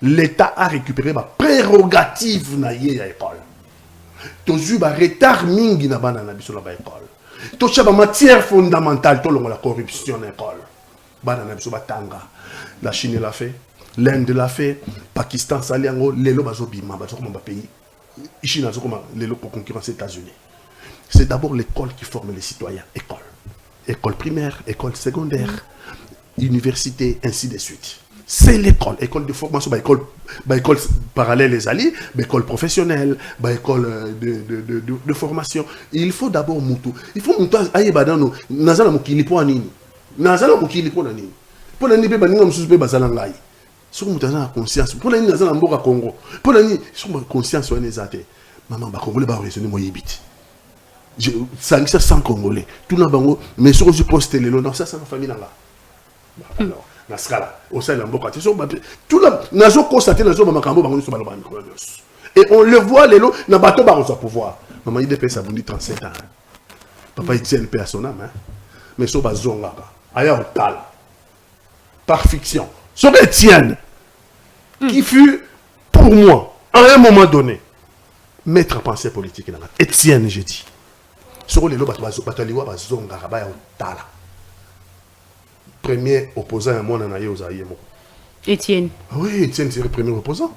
L'État a récupéré ma prérogative à l'école. Tu as eu un retard mingi dans la école. Tu as eu une matière fondamentale, tu as la corruption dans l'école. La Chine l'a fait. L'Inde l'a fait, Pakistan, Saliango, les Lobazobima, pays, Chine, les pour concurrencer les États-Unis. C'est d'abord l'école qui forme les citoyens. École. École primaire, école secondaire, université, ainsi de suite. C'est l'école. École de formation, école parallèle les alliés, école professionnelle, école de formation. Il faut d'abord Moutou. Il faut Moutou, Aïebadano, Nazala Moukili pour Anini. Nazala Moukili pour Anini. Pour l'année, Baninga Moussoupe Bazalangaï. Si vous avez conscience, pour l'année, nous avons un Congo. Pour l'année, si vous avez conscience, vous avez maman, les Congolais vont raisonner moi yébit. Ça 100 Congolais. Tout le monde, mais si vous postez les lots, non, ça, c'est la famille là. Alors, dans ce cas-là, au sein de l'Amboka, tout le monde, nous avons constaté, nous avons et on le voit, les lots, dans le bateau, on a pouvoir. Maman, il dépêche, ça vous dit 37 ans. Papa, il tient le paix à son âme. Mais ça, va zonga. Ailleurs, on parle. Par fiction. Sur Étienne, qui fut, pour moi, à un moment donné, maître à pensée politique. Étienne, j'ai dit. Sur les lots, premier opposant à moi, Étienne. Oui, Étienne, c'est le premier opposant.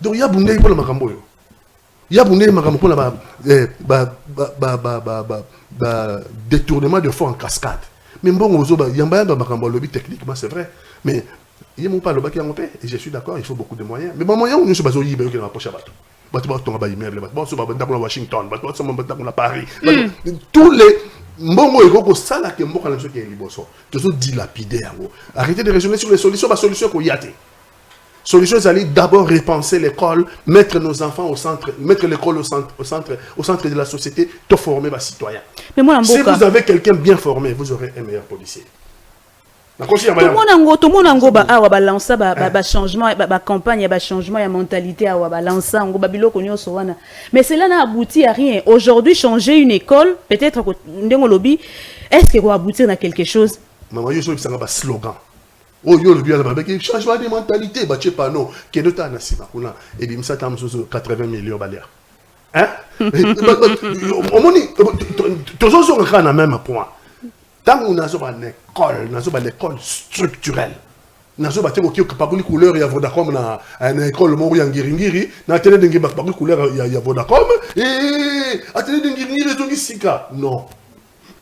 Donc, il y a Boundé pour le Makambo. Il y a Boundé pour le détournement de fonds en cascade. Mais bon, il y a un lobby techniquement, c'est vrai. Mais il y a mon pas le bac qui a en paix. Et je suis d'accord, il faut beaucoup de moyens. Mais bon, moyen, nous sommes basés au qui n'a pas cher bateau. Washington, Paris. Tous les. Mbongo et Goko, ça là qui est mort à la chose qui est liboso. Toujours dilapidé. Arrêtez de raisonner sur les solutions. La solution qu'on y a. Solution, c'est d'abord repenser l'école, mettre nos enfants au centre, mettre l'école au centre de la société, tout former les citoyens. Mais moi, si vous avez quelqu'un bien formé, vous aurez un meilleur policier. Tout le monde a balancé un changement, une campagne, un changement, une mentalité, a balancé, mais cela n'a abouti à rien. Aujourd'hui, changer une école, peut-être que lobby, est-ce qu'il va aboutir à quelque chose? Maman, je suis un slogan. Oh, yo le bien avec changement de mentalité, bah tu pas non, qui est de ta nasima kuna et bim ça tam sur 80 millions balia. Hein? Au moni toujours sur le même point. Tant qu'on a sur l'école structurelle. Nazo ba teko ki kapabuli couleur ya Vodacom na école mo ya Ngiringiri, na télé de ba couleur ya Vodacom et à télé de Ngiringiri zongi sika. Non.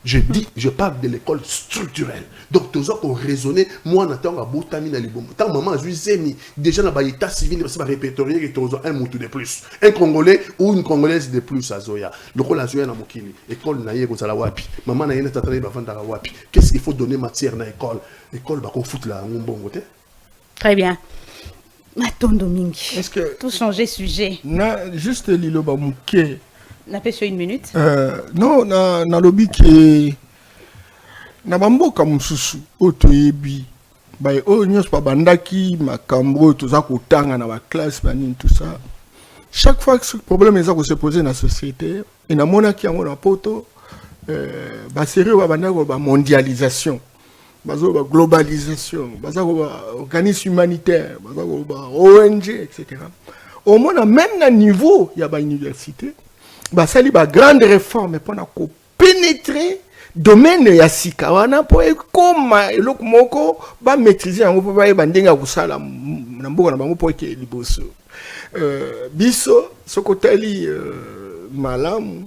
Je parle de l'école structurelle. Donc, tout ça qu'on raisonner, moi, n'attends à Boutami na Libombo. Tant maman, je suis déjà dans l'état civil, c'est pas répertorié que tu as un moutou de plus. Un Congolais ou une Congolaise de plus à Zoya. Le rôle à Zoya na Mokili. École na yé la wapi. Maman na yé na tatane bafan da wapi. Qu'est-ce qu'il faut donner matière na école? École, bah, qu'on fout là, on bon côté. Très bien. Maton Domingue. Est-ce que. Tout changer sujet. Na, juste Lilo Bamouké. On a fait sur une minute. Non, na lobby qui na bamboka mususu otoyebi bay o nyos pa bandaki makambo to za kotanga na ba classe banini tout ça. Chaque fois que ce problème est se poser dans la société, et na mona ki yango na poto ba sérieux ba bandako ba mondialisation. Bazo ba globalisation, bazo ba organisme humanitaire, bazo ba ONG etc. Au moins même na niveau ya ba université bah ça li ba grande réforme pour na ko pénétrer domaine ya sikawana pour comme eloko moko ba maîtriser yango pour ba bandenga kusala na mboka na bango pour ke liboso biso sokotali malamu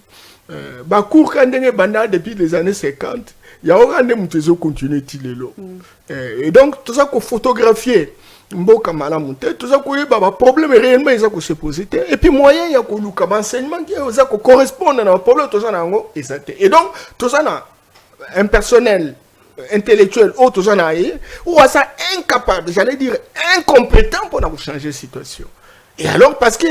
ba cours kandenge banda depuis les années 50 ya orande mutezo continuer tilelo et donc tout ça ko photographier mboka malamu te tout ça ko ba problème réellement ils ko se poser et puis moyen ya ko luka enseignement qui ça ko correspondre na problème tout ça na ngo et donc tout ça na un personnel intellectuel ou tout ça na ou ça incapable j'allais dire incompétent pour changer la situation et alors parce que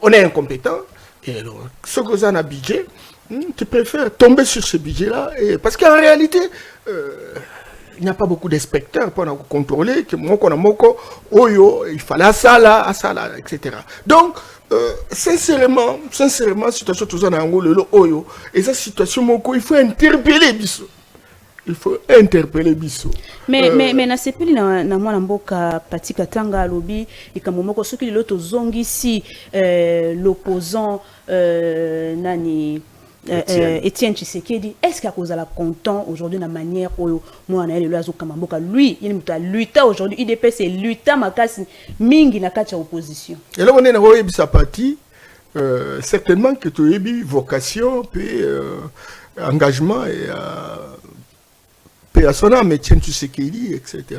on est incompétent et alors ce que ça a budget tu préfères tomber sur ce budget là et parce qu'en réalité il n'y a pas beaucoup d'inspecteurs pour contrôler que moko oyo il fallait ça là etc. Donc sincèrement situation tout ça na ngolo oyo et cette situation moko il faut interpeller biso. Il faut interpeller biso. Mais na sepeli na mwana mboka Patika Tanga lobi ikamomoko soki l'autre zongisi l'opposant nani Etienne Tshisekedi, est-ce qu'à cause de la content aujourd'hui de la manière où moi on a le loiseau comme mboka lui il muta lutter aujourd'hui IDP c'est lutter makasi mingi na kati ya opposition. Et là on est na oyebisa parti certainement que tu as vocation puis engagement et à son âme Etienne Tshisekedi etc.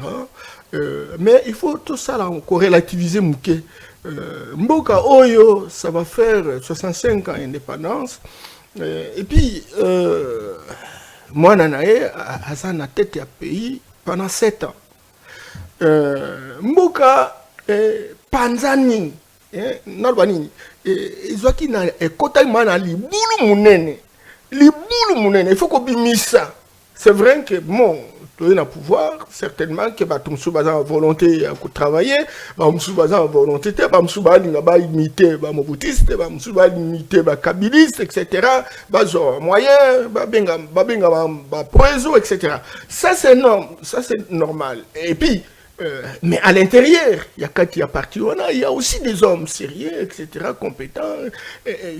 Mais il faut tout ça là encore relativiser mouké mboka oyo ça va faire 65 ans d'indépendance. Et puis, moi, Nanae, à la tête du pays pendant 7 ans. Mboka, Panzani, Nalbanini, ils ont dit que Kota Mana Liboulou Mounene, il faut qu'on bimisse ça. C'est vrai que, bon, tu as pouvoir, certainement que tu as volonté de travailler, tu as volonté de imiter les moboutistes, tu as imiter les kabylistes, etc. Tu as moyen, tu etc. Ça, c'est normal. Et puis, mais à l'intérieur, il y a parti, il y a aussi des hommes sérieux, etc., compétents,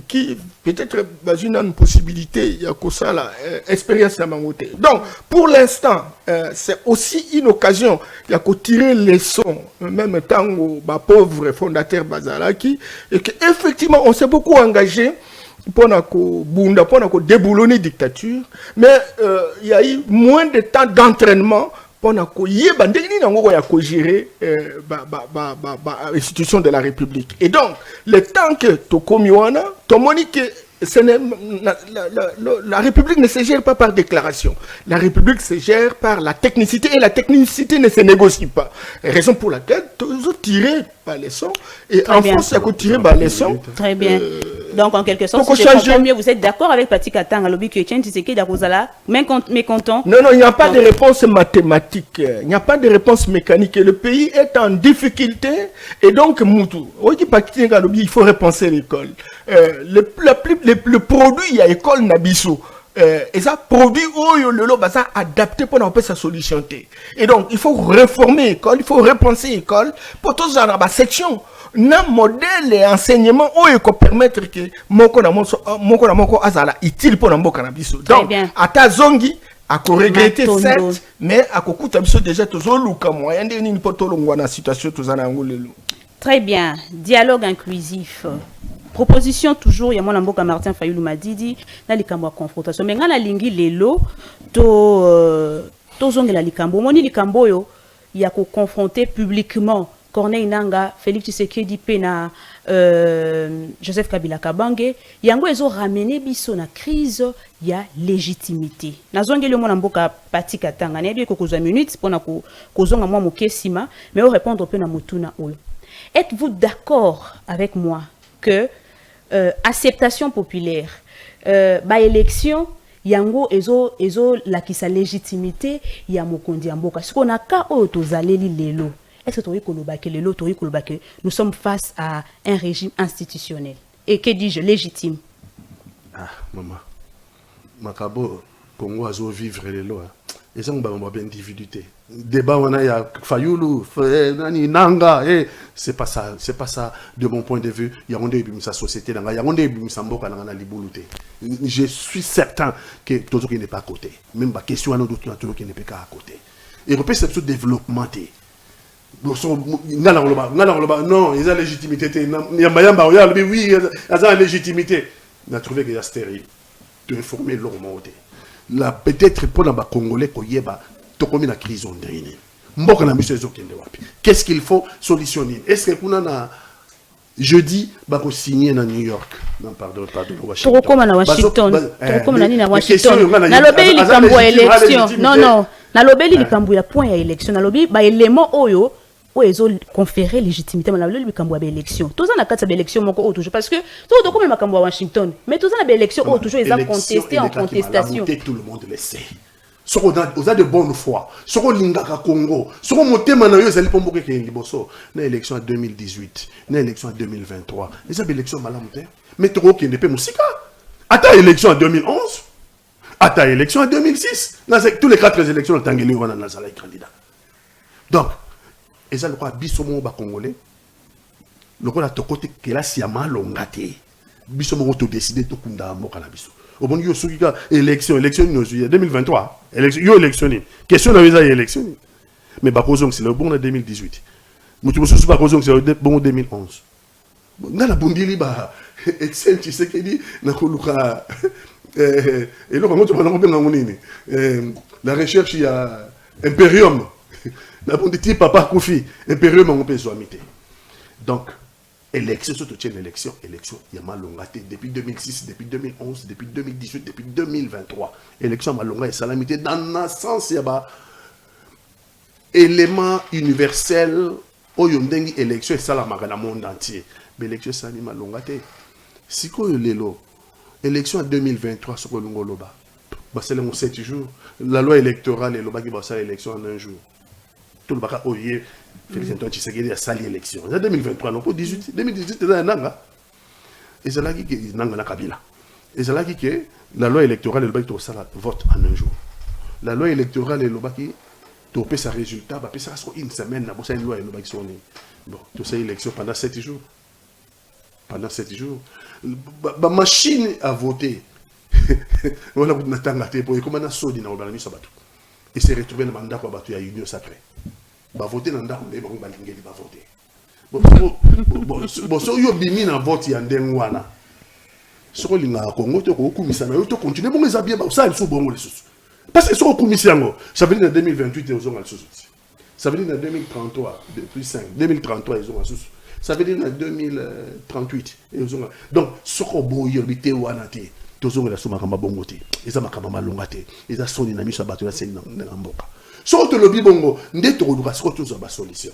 qui peut-être dans une possibilité, il y a que ça là, expérience à Mangoté. Donc, pour l'instant, c'est aussi une occasion, il y a que tirer les leçons, même tant au pauvre fondateur Bazalaki, et qu'effectivement, on s'est beaucoup engagé pour déboulonner la dictature, mais il y a eu moins de temps d'entraînement pour gérer l'institution de la République. Et donc, le temps que Tokomiwana, la République ne se gère pas par déclaration. La République se gère par la technicité et la technicité ne se négocie pas. Raison pour laquelle toujours tiré par les sons et en France, il y a tiré par les sons. Très bien. Donc, en quelque sorte, si je comprends mieux, vous êtes d'accord avec Patika Tanga, lobby que Etienne Tshisekedi d'Arozala, mécontent? Non, il n'y a pas de réponse mathématique, il n'y a pas de réponse mécanique. Le pays est en difficulté et donc, il faut repenser l'école. Le produit, il y a l'école Nabiso. Et ça, produit le ça adapté pour n'en pas sa solution. Et donc, il faut réformer l'école, il faut repenser l'école pour tous dans la section. Na modèle et enseignement où peut permettre que moko na moko azala utile pour mboka na biso. Donc ata zongi a ko regretter certes mais a ko kuta biso déjà tozo luka moyen de ni poto longwa na situation tozana ngolelo. Très bien, dialogue inclusif. proposition toujours ya mwana mboka Martin Fayulu Madidi na likambo ya confrontation mais ngana lingi lelo to zongela likambo moni likambo yo ya ko confronter publiquement Corneille Nanga, Félix Tshisekedi pe na Joseph Kabila Kabange yango ezo ramener biso na crise ya légitimité nazongeli mwana mboka Pati Katanga na ko kozwa minutes pona ko kozonga mwa mokesima mais au répondre pe na mutuna oyo. Êtes-vous d'accord avec moi que acceptation populaire ba élection yango ezo la kisa légitimité ya mokondi ya mboka siko na ka oyo tozaleli lelo est-ce que nous sommes face à un régime institutionnel et que dis-je légitime? Ah maman makabo Congo azo vivre lelo et ça on va bien individualité débat on a ya Fayulu nani Nanga c'est pas ça de mon point de vue il y a on début sa société il y a on début sa mboka na libuluté je suis certain que tout ce qui n'est pas à côté même pas question à nous d'autres tout qui n'est pas à côté et repère ce développement non ils ont légitimité oui ils ont légitimité on a trouvé qu'il y a stérile de informer l'homme là peut-être pour les Congolais qu'il y a la crise en dernier qu'est-ce qu'il faut solutionner est-ce que a jeudi va signer à New York non pardon Washington non na lobeli likambo ya point ya élection na lobi ba élément oyo ezo conférer légitimité na lobeli likambo ya élection toza na kati ya élection moko o toujours parce que to comme makambo ya Washington mais toza na élection o toujours ils ont contesté en contestation tout le monde le sait soko oza de bonne foi soko lingaka Congo soko motema na yo ezali pomboke ke liboso na élection en 2018 na élection en 2023 les élections malamu te mais toko ki ne pe musika ata élection en 2011 à ta élection en 2006. Dans tous les 4 élections, on a été candidat. Donc, et ça, le quoi, bisomo ba congolais, le quoi, la tokote, que là, si y a mal, on gâte. Bisomo, on a décidé de kunda mo cannabis. Au bon, yo soukiga, élection, 2023, élection, électionné. Question n'a pas électionné. Mais ba kozong, c'est le bon en 2018. Mais tu me soucies pas kozong, c'est le bon en 2011. Dans la bondili, bah, et tu sais qu'il dit, n'a pas et là, la recherche, il y a Imperium. La bondité, papa Koufi. Imperium, on peut s'amiter. Donc, élection, surtout élection, il y a mal longaté depuis 2006, depuis 2011, depuis 2018, depuis 2023. Élection mal longaté, salamité. Dans le sens, il y a élément universel, où il y a une élection, et ça, dans le monde entier. Mais l'élection, c'est mal longaté. Si quoi, l'élo. Élection en 2023 sur le Ngoloba. C'est le 7 jours. La loi électorale est l'élection en un jour. Tout le baka oye Félix Antoine Tshisekedi a sali élection. En 2023 non pas 2018 c'est un nanga. Et c'est là qui nanga na Kabila. Et c'est là qui la loi électorale est le ça vote en un jour. La loi électorale est le baki topé sa résultat ba ça sur une semaine na bossa une loi le baki sonné. Bon, tout ça élection pendant 7 jours. Pendant 7 jours. La machine à voter. Voilà, vous n'attendez pas. Comment on a saudi dans le sabato. Et c'est retrouvé dans le mandat pour battre à l'union sacrée. Va voter dans le mandat, mais bon, va voter. Bon, si vous avez un vote, il y a un denouana. Si vous avez un Congo, vous avez continué. Bon, les habits, ça, ils sont bons les sous. Parce que si vous avez ça veut dire en 2028, ils ont un sous. Ça veut dire en 2033, depuis 5, 2033, ils ont un sous. Ça veut dire en 2038. Donc, ce qu'on a dit, tous les gens qui ont bongoté, ils ont malongate, ils ont son dynamique sur la bataille, c'est une amboka. Sauf que le bibongo, n'est pas toujours la solution.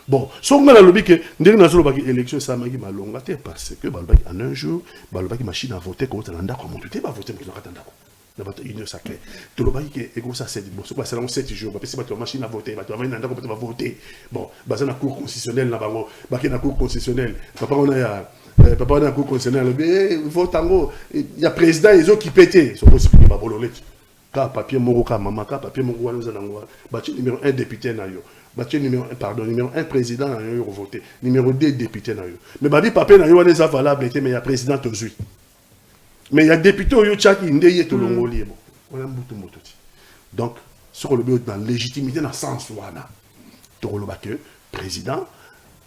Bon, si on a le lobby que l'élection, ça m'a dit malongate parce que en un jour, la machine a voté contre l'anda, comme on dit, va voter pour la union sacrée. Tout le monde qui est comme ça, c'est bon, c'est quoi, c'est 7 jours, parce que la machine a voté, va voter. Bon, basé dans la cour constitutionnelle, là, dans la cour constitutionnelle, papa, on a papa, on a cour constitutionnelle, vote en gros, il y a président, ils ont qui pété, ils sont aussi qui va bololé. Car papier Moroka, maman, car papier Moroka, nous allons voir, numéro 1 député, numéro 1 président, nous voté, numéro 2 député, mais babi papier, nous avons des valables, mais il y a président aujourd'hui. Mais il y a des députés qui ont été tout le monde libre. Donc, sur le but dans la légitimité, dans le sens où on a que président,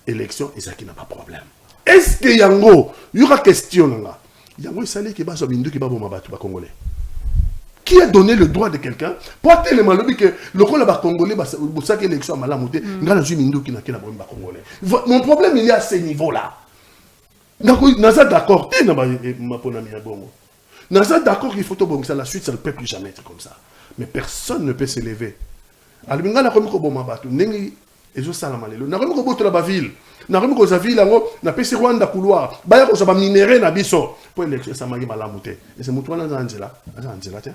élection, et ça qui n'a pas de problème. est-ce que yango y aura question là yango salé qui va sur bindu qui va bon mabatu ba congolais qui a donné le droit de quelqu'un pour tellement le que le rôle ba congolais ba ça que l'élection mala monter ngala zu bindu qui na kena ba congolais mon problème il est à ce niveau là naza d'accord te na ma pona mi bongo naza d'accord qu'il faut to bon ça la suite ça ne peut plus jamais être comme ça mais personne ne peut s'élever alibinga na komi ko bon mabatu ndenge ezo sala malelo na komi ko botola ba ville na komi ko za ville ngo na pesi Rwanda couloir ba ya ko ba minéré na biso pour élection ça magi malamu te et c'est mutu wana zanzela te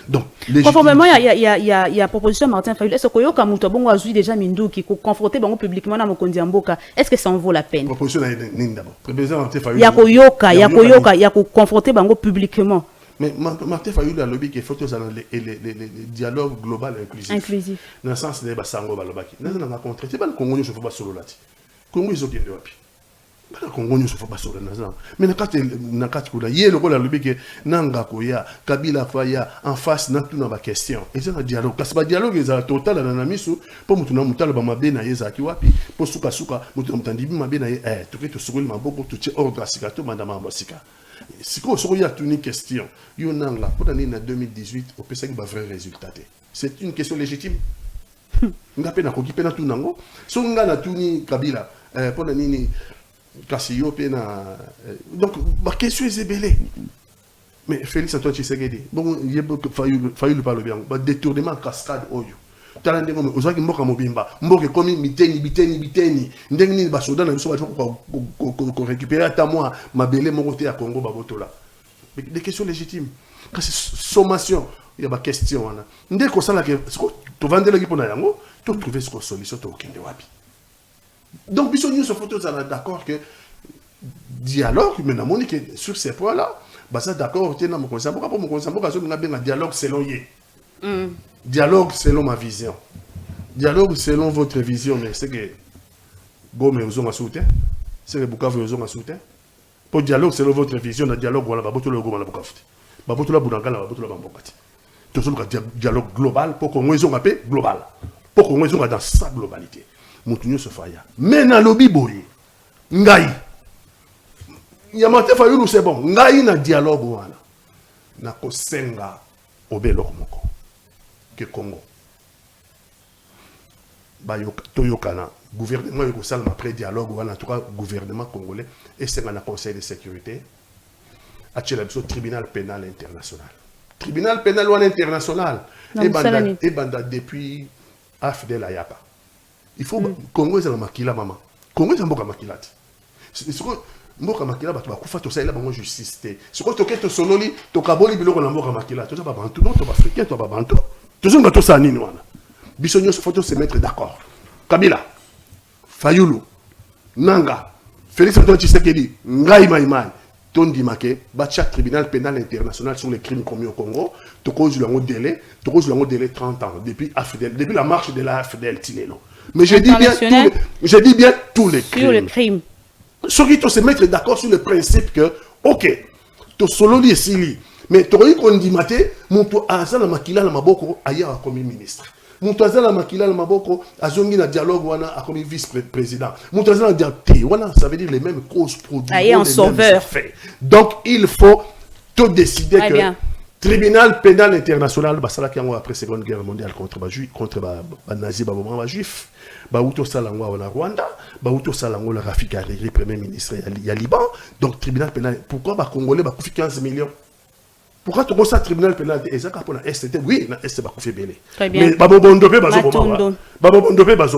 donc conformément il y a proposition Martin Fayulu est-ce que yoka mutu bongo azui déjà minduki ko confronter bango publiquement na mokonzi mboka est-ce que ça en vaut la peine proposition nini d'abord proposition Martin Fayulu ya ko confronter bango publiquement mais Martin Fayulu a lobby qu'il faut tous les dialogues global inclusif dans le sens de basango balobaki na na contre c'est pas le Congo ne faut pas solo lati Congo ils ont bien wapi le Congo ne faut pas solo na mais na kati kula yé le rôle a lobby que nanga koya Kabila faya en face na tout na ba question et c'est un dialogue parce que ba dialogue est total na misu pour mutu na mutalo ba mabe na yeza ki wapi pour suka mutu mutandi bi mabe na to ke to sukuli maboko to che ordre asikato madame ambasika. Si il y a une question, il y a une pour l'année 2018, au PSA, il y a un vrai résultat. C'est une question légitime. Il y a un peu de tout nango. Si on a tout Kabila, pour l'année, donc, ma question est belle. Mais Félix Antoine Tshisekedi, bon, il y a fallu le parler bien. Détournement cascade oyo. Talande ngome ozaki mboka mobimba mboka komi biteni ndenge ba soda na biso ba ko récupérer ata moi mabele moko te ya Congo ba botola des questions légitimes quand c'est sommation il y a ba question wana ndeko sala ke to vandela ki pona yango to trouver ce solution to okende wapi donc biso nous se photo ça d'accord que dialogue mais na moni que sur ces points là ba ça d'accord te na mo konsa pour mo konsa boka so nga benga dialogue selon yé dialogue selon ma vision. Dialogue selon votre vision, mais c'est que Gome aux hommes soutien. C'est que Bukavu aux hommes soutien. Pour dialogue selon votre vision, le dialogue voilà, baboto le Goma la Bukavu. Baboto la Bunangala, baboto la Bambokati. Tout ça, dialogue global pour qu'on ait un paix global. Pour qu'on ait dans sa globalité. Moutounio se faya. Mais dans le biboye, Ngaï. Yamate Fayulu c'est bon. Ngaï na dialogue voilà. Na ko senga obelo moko. Que Congo. Toyokana, gouvernement Yugoslavie après dialogue, en tout cas gouvernement congolais, et c'est un conseil de sécurité, à le tribunal pénal international. Tribunal pénal international, et banda depuis Afdel Ayapa. Il faut Congo est un makila maman. Congo est un boka makilati. C'est ce que mboka makila ba kufa to ça là ba justice. Ce que to keto sololi to kaboli biloko na mboka makila, to ba bantu non to ba africain to ba bantu. Toujours dans tout ça, Bissonio se faut se mettre d'accord. Kabila, Fayulu, Nanga, Félix Antoine Tshisekedi, Ngai Maïman, Tondi Make, Bacha tribunal pénal international sur les crimes commis au Congo, tu causes le délai 30 ans, depuis la marche de la AFDL Tinelo. Mais je dis bien tous les crimes. Ceux qui se mettre d'accord sur le principe que, ok, tu solo li esili. Mais tu as dit que mon azala makila na maboko aya comme ministre. Mon azala makila na maboko azongi na dialogue wana comme vice-président. Mon azala dialogue wana ça veut dire les mêmes causes produits. Aya un sauveur. Donc il faut te décider que tribunal pénal international basala ki yango après seconde guerre mondiale contre ba nazi ba moment ba juif. Ba uto salango na Rwanda, ba uto salango la Rafika Hariri premier ministre ya Liban. Donc tribunal pénal pourquoi ba congolais ba kufi 15 millions. Pourquoi tu as un tribunal pénal et ça pour la ST oui na ST ba kufé belé mais babo bondopé bazo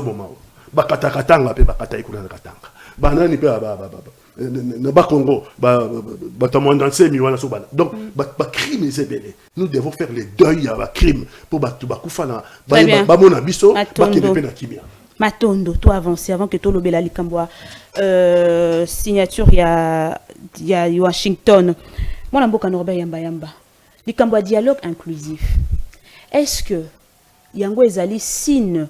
boma ba katakatanga pe ba katai kuna katanga ba nani pe na ba Congo ba tamandanse mi wana so bana donc ba crime c'est belé nous devons faire les deuils à ba crime pour ba kufa na ba mona biso ba kepe na kimia Matondo, toi avancer avant que tout le belali kamboa signature il y a Washington. Moi, je Norbert Yamba. Le Cambois dialogue inclusif. Est-ce que yango ezali signe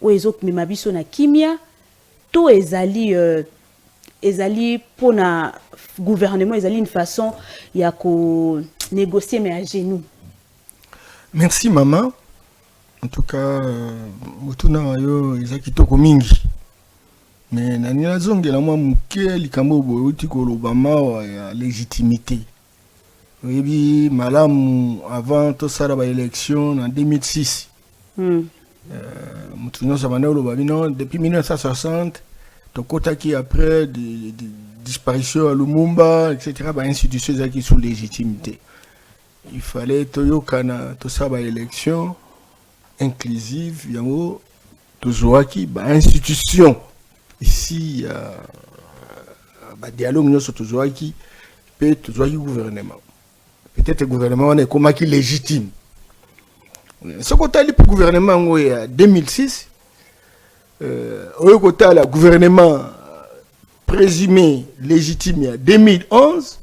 ou ezok memabiso na kimia to ezali pour na gouvernement ezali une façon ya ko négocier mais à genoux. Merci maman. En tout cas, mutuna yo ezaki toko mingi. Mais nani zongela mwa muke likambo boyuti kolobama ya légitimité. Oui, madame, avant tout ça, la élection en 2006. Depuis 1960, qui après disparition à Lumumba, etc., institutions qui sont légitimité. Il fallait tout ça, élection inclusive, toujours qui institution. Ici, dialogue sur toujours qui peut toujours gouvernement. Peut-être le gouvernement est comme qui légitime. Ce côté le gouvernement en 2006, au côté le gouvernement présumé légitime en 2011,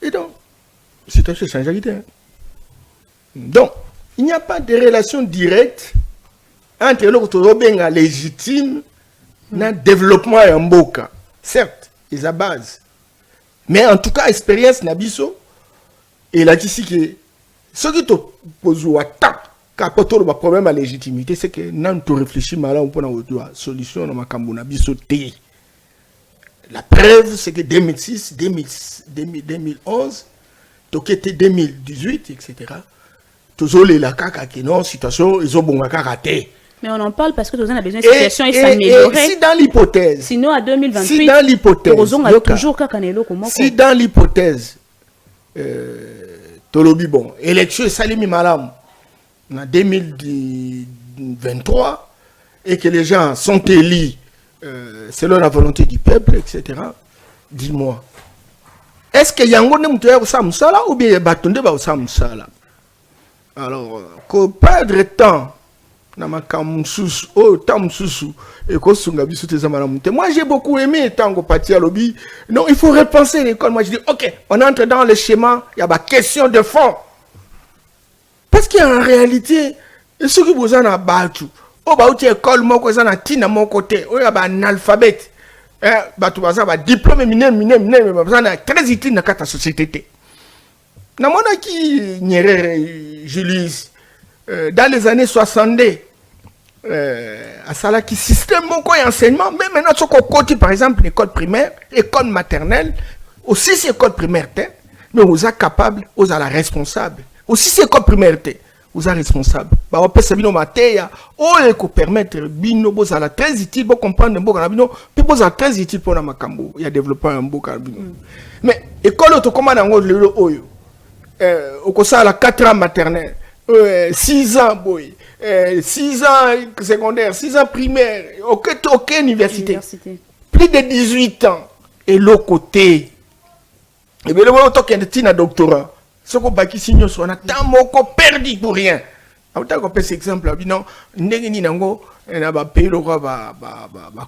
et donc, c'est un change d'idée. Donc, il n'y a pas de relation directe entre le légitime et le développement en Mboka. Certes, c'est la base. Mais en tout cas, expérience Nabiso, et là, ici, que ce qui te pose un problème à la légitimité, c'est que nous te réfléchissons mal, on peut avoir une solution dans ma Nabiso. La preuve, c'est que 2006, 2011, 2018, etc., toujours les caca qui non, situation, ils ont bon raté. Mais on en parle parce que nous avons besoin de situation et s'améliorer. Si dans l'hypothèse, sinon à 2028, si dans l'hypothèse, si dans l'hypothèse, tolobi bon, élection salimi malam en 2023 et que les gens sont élus selon la volonté du peuple, etc. Dis-moi, est-ce que yango ne mutaya ko samsala ou bien batonde ba samsala? Alors, qu'on perdre temps. Moi j'ai beaucoup aimé Tango Pati à lobby. Non, il faut repenser l'école. Moi je dis ok, on entre dans le schéma, il y a des questions de fond. Parce qu'en réalité, ce qui vous en a battu, oh bah tu école moi quoi ça na tina mon côté, oh y a un alphabet, bah tu vas ça va diplôme miné, bah ça na très utile dans la société. Na mona qui nyere Julius dans les années 70, à ça qui système mon enseignement, mais maintenant ce qu'on côté par exemple l'école primaire, école maternelle, aussi c'est école primaire, mais vous êtes capable, vous êtes la responsable. Aussi c'est école primaire, vous êtes responsable. Bah on peut se dire matéria, oh et qu'on permettre bino vous êtes très utile pour comprendre un beau carabino, puis vous êtes très utile pour la macambo, il y a développé un beau carabino. Mais école auto-commande en haut de l'eau, au cours la 4 ans maternelle. 6 ans, boy. 6 ans secondaire, 6 ans primaire, aucune université. Plus de 18 ans. Et l'autre côté, et bien le moment où tu as un doctorat, ce qu'on va signer, on a tant perdu pour rien. Autant qu'on peut cet exemple, non, pays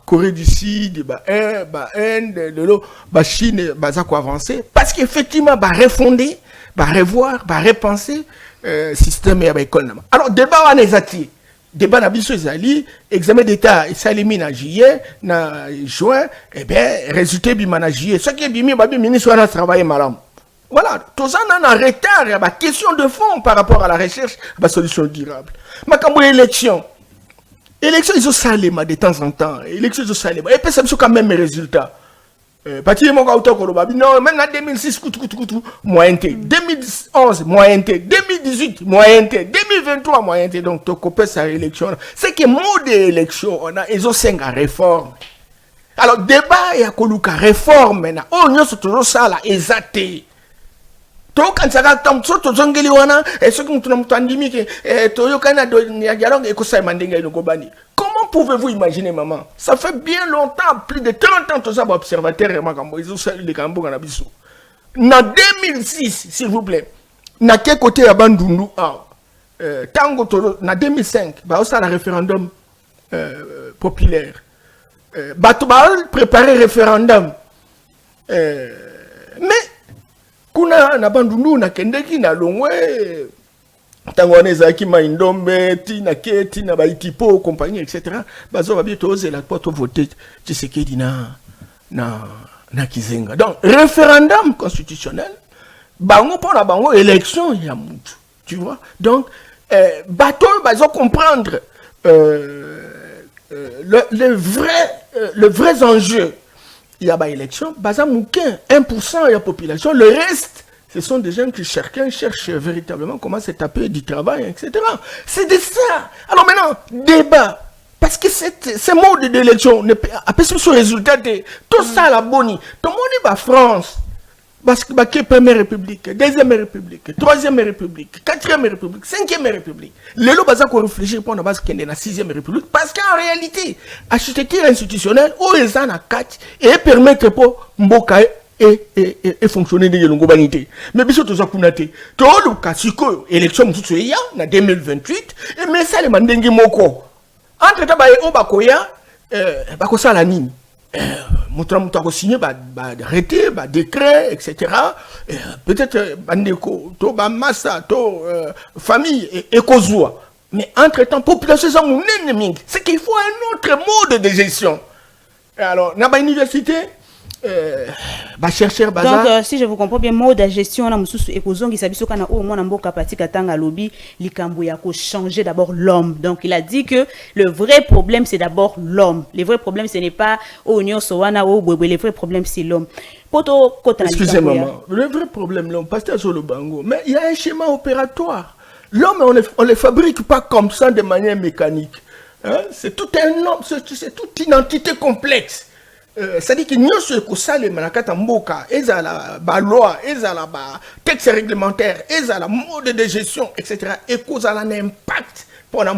Corée du Sud, Inde, Chine, avancé. Parce qu'effectivement, refonder, revoir, repenser. Système et école. Alors, débat on est ati. Débat na biso ezali, examen d'état salimi na juillet, na juin, et bien, résultat bima na juillet. Ce qui est bimi, babi ministre on a travaillé malam. Voilà, tout ça on a un retard, il y a une question de fond par rapport à la recherche, la solution durable. Ma comme élection. Élection ils ont salé de temps en temps. Élection ils ont salé. Et puis ça me quand même mes résultats. Parti mon auto non même en 2006 moyen 2011 moyen 2018 moyen 2023 moyen donc to copé sa élection c'est que mode d'élection on a ils ont 5 réformes alors débat ya koluka réforme na oh nyo toujours ça là exacté to quand ça tombe to zongeli wana et ce que nous tandimi que to yo kana do dialogue et ko sa mandenga no kobani. Comment pouvez-vous imaginer, maman? Ça fait bien longtemps, plus de 30 ans, tout ça, observateur et Makambo, ils ont salué les Kambo en Abissou. En 2006, s'il vous plaît, na quel côté à Bandundu, Tango, en 2005, bah, ça, le référendum populaire. Batoubaal préparé référendum. Mais, kuna na Bandundu, na Kendeki, na Longwe, Tangoneza qui m'a indombe, tina keti na baitipo compagnie etc. Bazo va bientôt oser la porte voter Tshisekedi na Kizenga. Donc référendum constitutionnel, bango pour la bango élection ya mutu. Tu vois? Donc bateau bazo comprendre le vrai enjeu, il y a des élections, baza mouquin, 1% de la population, le reste, ce sont des gens qui cherchent véritablement comment se taper du travail, etc. C'est de ça. Alors maintenant, débat. Parce que ce mode d'élection, après ce résultat, tout ça à la bonne. Tout le monde est en France. Parce que la première république, deuxième république, troisième république, quatrième république, cinquième république. Les lots basés qu'on réfléchit pour la base qui est la sixième république. Parce qu'en réalité, l'architecture institutionnelle, où ils en ont 4 et permettre pour Mboka et fonctionner de l'humanité. Mais bien sûr, tout ça, tout le cas, c'est que l'élection, tout ça, il y a, en 2028, et mais ça, les mandengi moko. Entre-temps, on va koya, bakosa la nini. Montrant que signé arrêté, décret, etc. Peut-être bandeko, to massa, to famille et kozua. Mais entre-temps, population sont ennemis. C'est qu'il faut un autre mode de gestion. Et alors, dans l'université, chercheur bazar. Donc, si je vous comprends bien, mode de gestion, on a mususu ekozongi sabiso kana o mona mboka patika tanga lobby likambo ya ko changer d'abord l'homme. Donc il a dit que le vrai problème c'est d'abord l'homme. Le vrai problème ce n'est pas onyo sowana ou bwebwe, le vrai problème c'est l'homme. Excusez-moi, le vrai problème l'homme, pasteur sur le bango, mais il y a un schéma opératoire. L'homme on le fabrique pas comme ça de manière mécanique. Hein? C'est tout un homme, c'est toute une entité complexe. C'est-à-dire que nous sommes ça les manakata mboka, ezala ba loi, ezala ba texte réglementaire, ezala mode de gestion, etc. Et cause à un impact pour la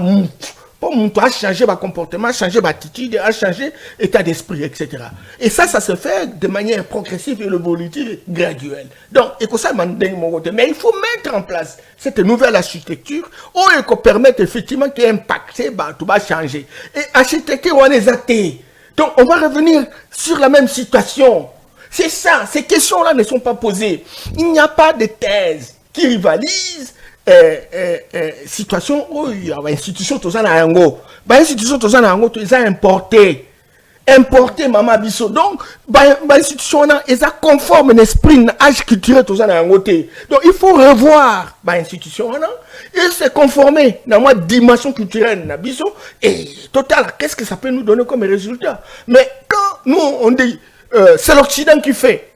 pour à changer ma comportement, changer ma attitude, à changer état d'esprit, etc. Et ça se fait de manière progressive et évolutive, graduelle. Donc, et ça mais il faut mettre en place cette nouvelle architecture où elle permet effectivement qu'il y ait impact, tout va changer. Et architecture, on est athées. Donc, on va revenir sur la même situation. C'est ça, ces questions-là ne sont pas posées. Il n'y a pas de thèse qui rivalise situation où il y a une institution tout ça na yango. Ba institution tout ça na yango ils ont importé maman biso. Donc ba institution na ils ont conforme l'esprit âge culturel tout ça na yango te. Donc il faut revoir ba institution na et se conformer dans ma dimension culturelle na biso et total qu'est-ce que ça peut nous donner comme résultat. Mais quand nous on dit c'est l'Occident qui fait.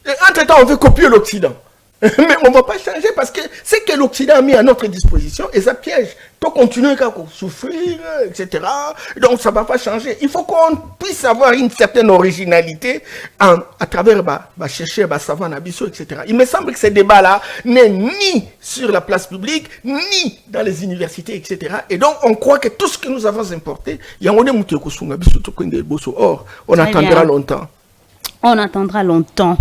Et entre-temps on veut copier l'Occident. Mais on ne va pas changer parce que c'est que l'Occident a mis à notre disposition et ça piège. Donc continuer à souffrir, etc. Donc ça ne va pas changer. Il faut qu'on puisse avoir une certaine originalité à travers chercher savant abysso, etc. Il me semble que ce débat-là n'est ni sur la place publique, ni dans les universités, etc. Et donc on croit que tout ce que nous avons importé, il y a un or, on attendra longtemps. On attendra longtemps.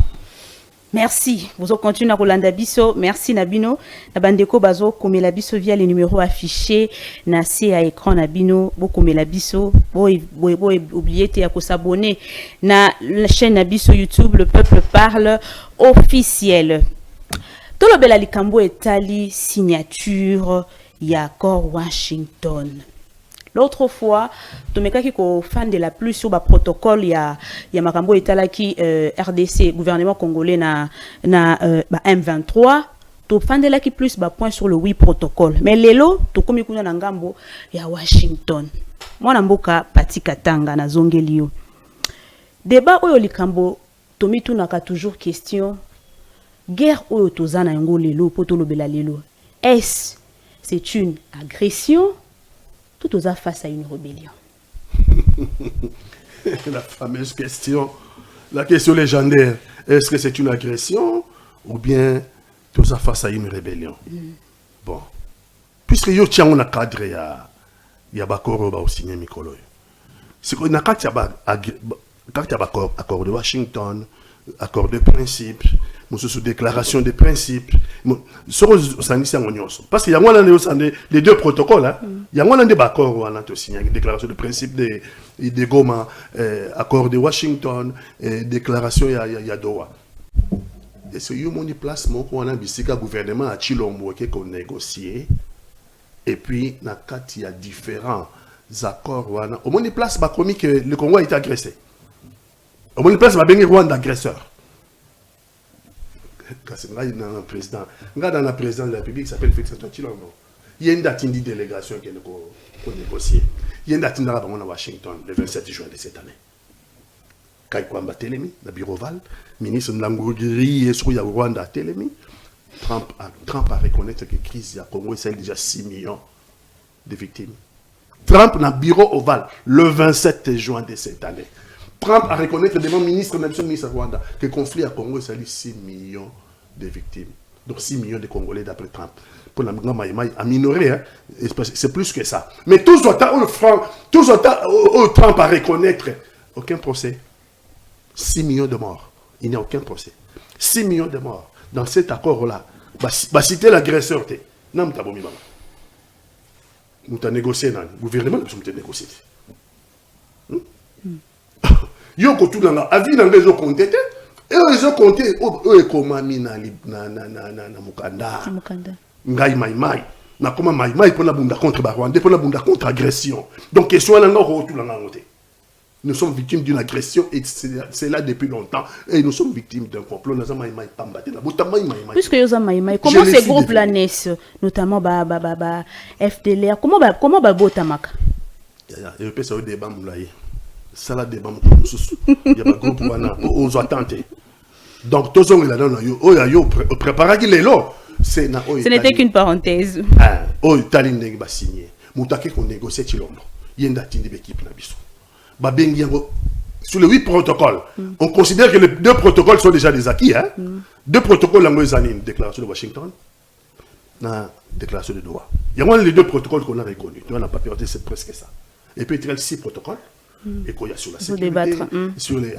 Merci. Vous continuez à Rolanda Bisso. Merci Nabino. Nabandeko bazo komela biso via les numéros affichés na à écran Nabino. Bo komela biso. Bo oubliez de s'abonner na la chaîne Nabiso YouTube. Le peuple parle officiel. Tolo bela likambo etali signature ya accord Washington. L'autre fois, Tomeka qui est fan de la plus sur le protocole, il y a Makambo Etala qui RDC, gouvernement congolais na M23, to fan de la qui plus point sur le oui protocole. Mais lelo, to komi kuna na ngambo ya Washington. Mwana mboka pati katanga na zongelio. Débat oyo likambo tomi tunaka toujours question. Guerre oyo tozana yango lelo poto lobela lelo. Est-ce c'est une agression? Tout aux face à une rébellion. La fameuse question, la question légendaire, est-ce que c'est une agression ou bien tout ça face à une rébellion? Bon, puisque yo tiens on a cadre ya bakoro ba signé mikolo. C'est qu'on a cadre accord de Washington, accord de principe, sous déclaration de principe, parce qu'il y a les deux protocoles, il y a un accord déclaration de principe de Goma, accord de Washington, déclaration ya Doha. Et c'est un placement qu'on a le gouvernement à Chilombo qui a négocié, et puis il y a différents accords. Au moins, place que le Congo a été agressé. Au moins, place Rwanda agresseur. Dans le président de la République qui s'appelle Félix Antoine Tshilombo. Il y a une date de délégation qui est négociée. Il y a une date à Washington le 27 juin de cette année. Kaikwamba Telemi, le bureau Val, ministre de l'Angouri et sur Rwanda Telemi. Trump a reconnu que la crise à Congo c'est déjà 6 millions de victimes. Trump dans le bureau ovale le 27 juin de cette année. Trump a reconnu devant le ministre de Rwanda que le conflit à Congo c'est 6 millions de victimes. Donc 6 millions de Congolais d'après Trump. Pour la Maïmaï à minorer, hein, c'est plus que ça. Mais tous autant Trump a reconnaître aucun procès. 6 millions de morts. Il n'y a aucun procès. 6 millions de morts. Dans cet accord-là, bah citer l'agresseur. Non, tu as bomi, nous avons négocié dans le gouvernement, nous avons négocié. Yo ko tout dans avis dans les autres comptés et les autres comptés eux comment mina na mukanda ngai mai na comment mai pour la bunda contre Rwanda pour la bunda contre agression. Donc question là encore tout là ngoté. Nous sommes victimes d'une agression et c'est là depuis longtemps et nous sommes victimes d'un complot. Nous avons mai pambaté la bota mai. Puisque yo za mai comment ces groupes là naissent notamment FDLR comment botamaka. Et puis ça au débat moulaye. Ça là débat il y a pas groupe aux attentes. Donc tous on là dans yo préparer qu'il est là. C'est na ce n'était qu'une parenthèse. Italie ndenge ba signé. Mutake ko négocier Chilombo. Yenda tindi équipe na biso. Ba bengi yango sur les 8 protocoles. On considère que les 2 protocoles sont déjà des acquis hein. 2 protocoles lango ezali une déclaration de Washington. Na déclaration de Doha. Il y a les 2 protocoles qu'on a reconnus. Tu vois la papier c'est presque ça. Et puis il y a 6 protocoles. Et qu'il y a sur la sécurité, sur les...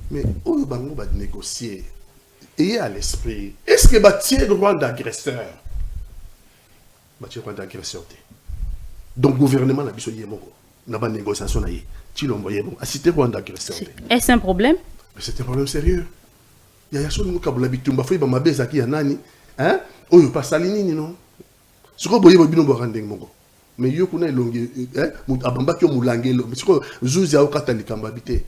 Mais où on va négocier? Ayez à l'esprit, est-ce que bâtir le droit d'agresseur? Bâtir le droit d'agresseur. Donc le gouvernement n'a pas de négociation. Il a cité le droit d'agresseur. Est-ce un problème? C'est un problème sérieux. Il y a des choses qui ont l'habitude de faire des choses qui sont hein? Oh, il passe à l'ini, non? Ce que vous voyez, mais yo kuna ilongi abamba kyo mulangelo misiko zuzi au katali kambabité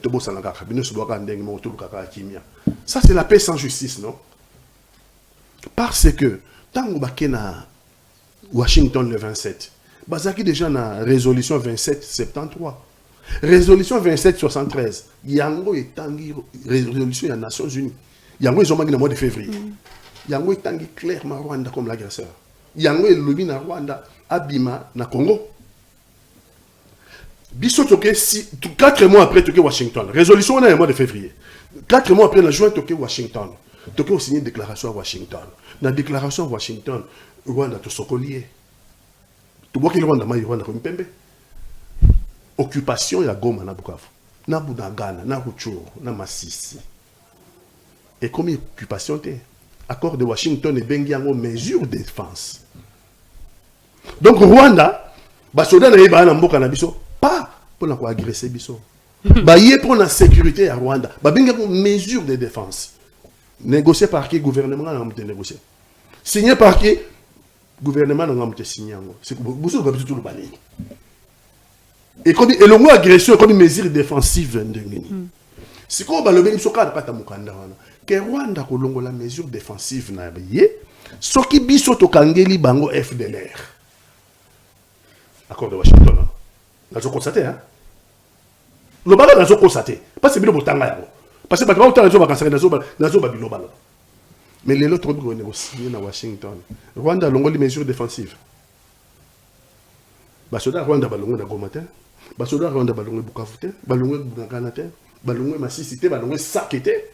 tobo sananga kabino soboka ndenge mo tuluka ka kimia. Ça c'est la paix sans justice, non? Parce que tango bakena Washington le 27 bazaki déjà na résolution 2773 résolution 2773 yango etangi résolution des Nations Unies yango ezomangi na mois de février yango etangi clairement Rwanda comme l'agresseur yango elobi na Rwanda abima na Congo. Biso toke 4 mois après toke Washington. Résolution on a le mois de février. 4 mois après la juin toke Washington. Toke signé une déclaration à Washington. Dans la déclaration à Washington, Rwanda to sokolié. Tu vois que Rwanda ma Rwanda ko mpembe. Occupation ya Goma na Bukavu. Na Bunagana, na Rutshuru, na Masisi. Et comme occupation té accord de Washington et bengi yango mesure de défense. Donc Rwanda, basoda na yeba na mboka na biso pas pour na ko agresser biso. Ba yé pour la sécurité à Rwanda. Ba benga mesure de défense. Négocié par qui gouvernement na ngam négocier. Signé par qui gouvernement na ngam signé yango. C'est boso ba biso tout le bani. Et comme et le mot agression comme mesure défensive ndengeni. Si ko ba le bengi soka pas ta mukanda wana. Que Rwanda ko longola mesure défensive na yé. Soki biso to kangeli bango FDLR. Accord de Washington. Nous avons constaté, hein? Le ballon, nous avons constaté. Parce que c'est bien parce que nous avons constaté. Mais les autres ont négocié à Washington. Rwanda a les mesures défensives. Basoda Rwanda balongo na Gomata. Basoda Rwanda balongo Bukavu. Balongo Bunagana. Balongo Masisi. Balongo Sakete.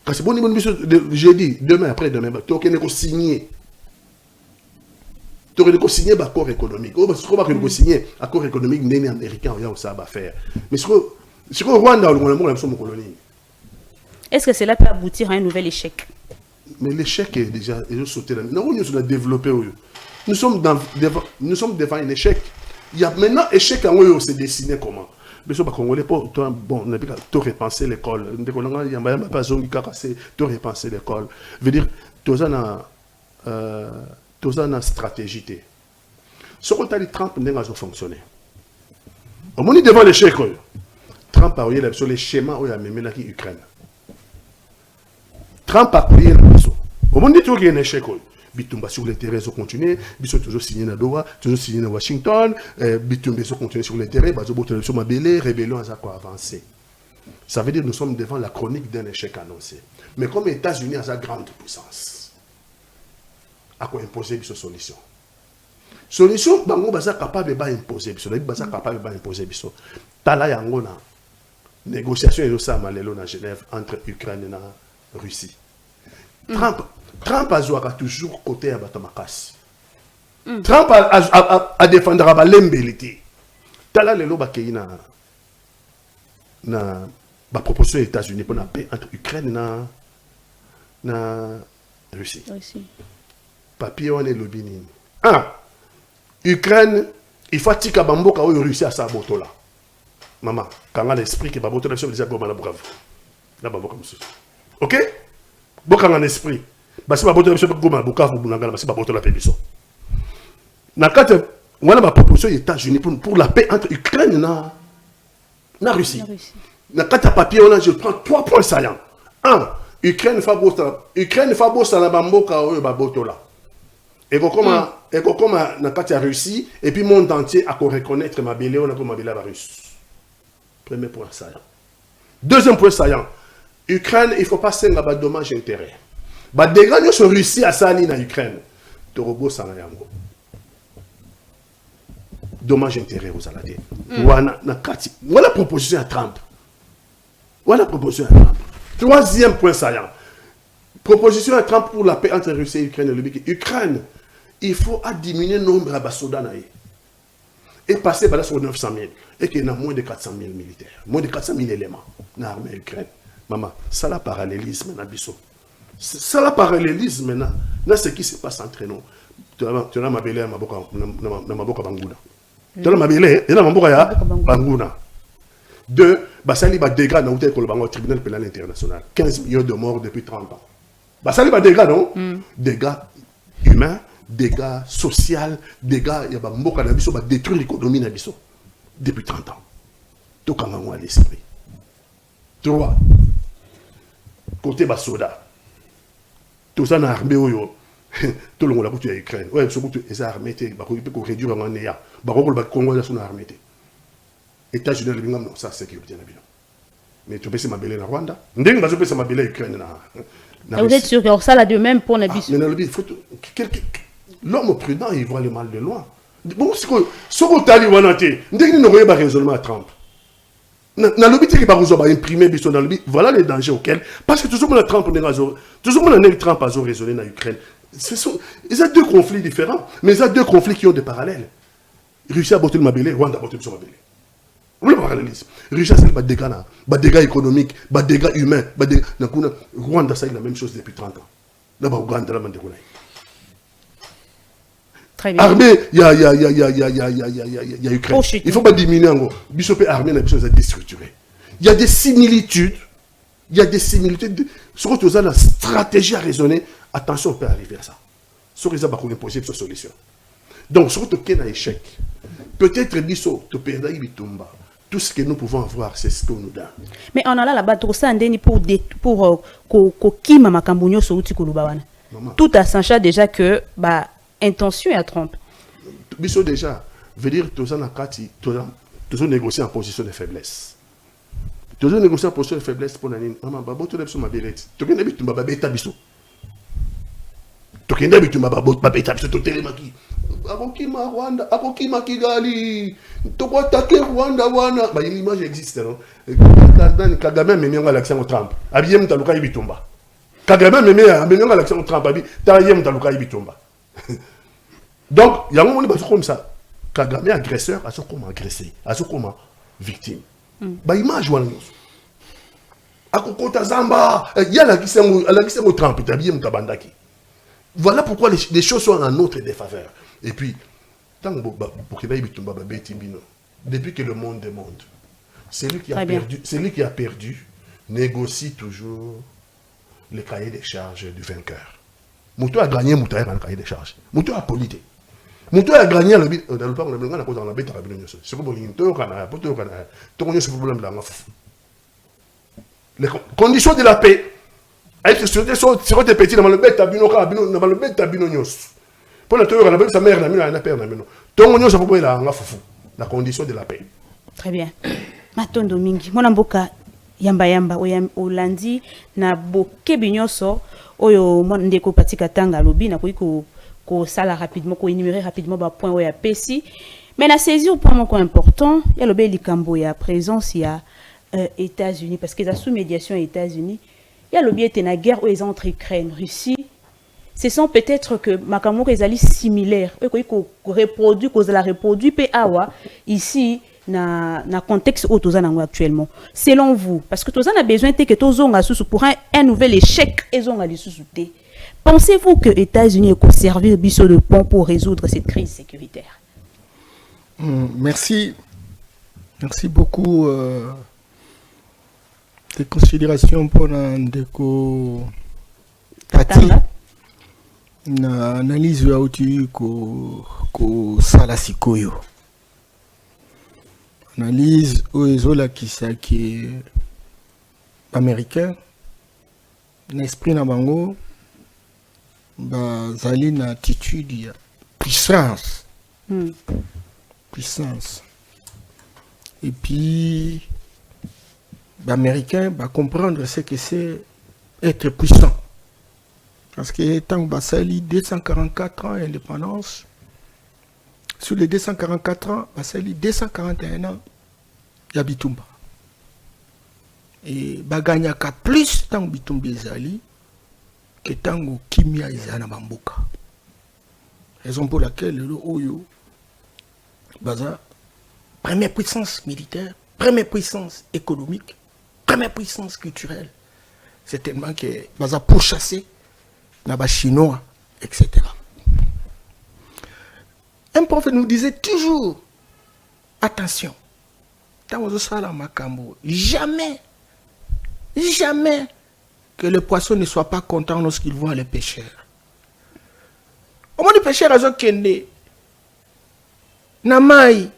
Quand c'est bon, jeudi, demain, après-demain, tu as signé. Tu aurais signé un accord économique. Tu aurais signé un accord économique américain, ça va faire. Mais ce que Rwanda a une colonie. Est-ce que cela peut aboutir à un nouvel échec? Mais l'échec est déjà sauté. Nous sommes développés. Nous sommes devant un échec. Il y a maintenant un échec à où c'est dessiné comment. Mais ce Congolais, bon, on a tout repensé l'école. Il y a pas tout repensé l'école. Veut dire, tout ça une stratégie. Ce qu'on a dit, Trump n'a pas fonctionné. Au moment devant l'échec, Trump a eu sur les schémas où il y a même l'Ukraine. Trump a pris au moment où il y a un échec. Bitumba sur le terrain, ils ont continué. Ils sont toujours signés à Doha, toujours signés à Washington. Bitumba, ils ont continué sur le terrain. Ils ont continué sur Mabélé, rébellion, ils ont avancé. Ça veut dire que nous sommes devant la chronique d'un échec annoncé. Mais comme les États-Unis ont une grande puissance, à quoi imposer cette solution? Solution, bango baza capable de imposer biso, baza capable de imposer biso. Tala yango na négociation et ça malelo na Genève entre Ukraine et Russie. Trump a toujours côté à Batamakasi. Trump a défendre la lembelité. Tala lelo ba keina na ba proposition des États-Unis pour la paix entre Ukraine et Russie. Papier on est lobbying. Ukraine, il faut que Bamboka ou Russie à sa botola. Maman, quand on a l'esprit que Babotola c'est déjà comme la brave. Là Bamboka monsieur. OK? Boka en esprit. Bah c'est Babotola c'est comme la Bukavu Bunangala, bah c'est Babotola pébiso. Na kate on a ma proposition des États-Unis pour la paix entre Ukraine et Russie. Na kate papier on a je prends 3 points saillants. 1. Ukraine fa bossa na Bamboka ou Babotola. Et comme na kati ya Russie et puis monde entier a reconnaître Mabélé on a comme Mabélé la russe. Premier point saillant. Deuxième point saillant. Ukraine, il faut pas senga ba dommage intérêt. Ba dégâts sur Russie à sali na Ukraine. Torobo sana yango. Dommage intérêt aux alade. Wana na kati. Voilà proposition à Trump. Voilà proposition à Trump. Troisième point saillant. Proposition à Trump pour la paix entre Russie et Ukraine. Ukraine, il faut diminuer le nombre de soldats. Et passer par là sur 900 000. Et qu'il y a moins de 400 000 militaires. Moins de 400 000 éléments dans l'armée ukraine. Maman, ça la parallélisme na biso. Ça la parallélisme na ce qui se passe entre nous. Tu as ma belle na maboka banguna. Tu as ma belle na maboka ya banguna. Deux, basali ba dégâts na outé ko le bango tribunal pénal international. 15 millions de morts depuis 30 ans. Basali ba dégâts non? Dégâts humains, dégâts sociaux, dégâts ya ba mboka na biso ba détruire l'économie na biso depuis 30 ans. Tout quand on a l'esprit. 3. Côté bas soda. Tout ça na armée oyo. Tout le monde a coutu à Ukraine. Ouais, ce coutu les armées té ba ko peut réduire en néa. Ba ko ba Congo la son armée té. États-Unis le bingam non ça sécurité na bilo. Mais tu peux se mabeler na Rwanda. Ndenge ba se mabeler Ukraine na. Vous êtes sûr que ça là de même pour na biso. Mais il faut l'homme prudent il voit le mal de loin. Bon ce que tali wana té. Ndenge no ba raisonnement à Trump. Na lobby qui va vous imprimer biso dans lobby voilà les dangers auxquels parce que toujours mon Trump Trump a raisonné dans l'Ukraine. Ils ont deux conflits différents mais ils ont deux conflits qui ont des parallèles. Russie a botté le Mabélé, Rwanda a botté le Mabélé. Vous le parallélisme. Russie c'est pas dégâts économiques, pas dégâts humains, pas dégâts Rwanda ça la même chose depuis 30 ans. Là-bas Rwanda là mandé Très bien. Armée, il y a Ukraine. Il ne faut pas diminuer encore. Bishop et armée, il faut déstructurer. Il y a des similitudes. Surtout la stratégie à raisonner. Attention, on peut arriver à ça. Surtout ça va imposer une solution. Donc, surtout qu'il y a un échec. Peut-être Bishop, tu peux Bitumba. Tout ce que nous pouvons avoir, c'est ce qu'on nous donne. Mais on a là la tout ça pour Kima Makambunyo Souti Kulubawana. Tout à sachant déjà que intention à Trump. Biso déjà veut dire tout ça na kati toujours négocier en position de faiblesse. Toujours négocier en position de faiblesse pour nani maman babo to lebso mabeleti. To kende bitumba babeta biso. To kende bitumba babeta biso to telemaki. Akokima Rwanda, akokima Kigali. To ko attaquer Rwanda wana. Ba l'image existe non. Dans Kagame memi nga l'action Trump. Abiye mtaluka bitumba. Kagame memi nga l'action Trump abi ta yem mtaluka bitumba. Donc, il y a un moment comme ça. Kagame agresseur, à ce comment agressé, à ce comment victime. Bah, image, voilà. Akokota Zamba, il y a la qui s'est Trump, voilà pourquoi les choses sont en notre défaveur. Et puis, depuis que le monde est monde, celui qui a perdu négocie toujours le cahier des charges du vainqueur. Moutou a gagné, Moutou a un cahier de charges. Moutou a polité. Moutou a gagné dans le parc, on a dans la bête à la bête. C'est comme les conditions de la paix Avec société sur des petits dans le bête tabino dans le bête tabino nyos. Pour la théorie, on a sa mère na mino na père na mino. Donc nyos ça peut la fufu la condition de la paix. Très bien. Matondo mingi. Mona mboka yamba olandi na boke binyoso oyo ndeko patika tanga lobi na ko sala rapidement ko énumérer rapidement ba point oya pesi. Mais na saisi au point moko important, il y a le bel likambo ya présence ya États-Unis parce que la sous-médiation États-Unis, il y a le biais de la guerre où ils ont entre Ukraine, Russie. Ce sont peut-être que makamoko ezali similaire, ko reproduit cause la reproduit pe awa ici na contexte où tous en actuellement. Selon vous, parce que tous en a besoin que tous on a sous pour un nouvel échec ils ont allé sous-souter. Pensez-vous que les États-Unis aient conservé le biseau de pont pour résoudre cette crise sécuritaire? Merci beaucoup. Des considérations pour Ndeko Tati. Na analyse ya uti ko sala sikoyo. Analyse oezola kisaki américain na esprit na bango bazali na attitude ya puissance. Puissance. Et puis l'américain va comprendre ce que c'est être puissant. Parce que tant que Bassali 244 ans d'indépendance, sur les 244 ans, Bassali 241 ans, il y a Bitumba. Et Baganyaka plus tant que Bitumba Zali que tant que Kimia Izana Bamboka. Raison pour laquelle le Oyo, Baza, première puissance militaire, première puissance économique, première puissance culturelle. C'est tellement que Baza pourchassé. Là-bas chinois, etc. Un prophète nous disait toujours, attention, jamais que le poisson ne soit pas content lorsqu'il voit les pêcheurs. Au moins les pêcheurs ont kende, namai,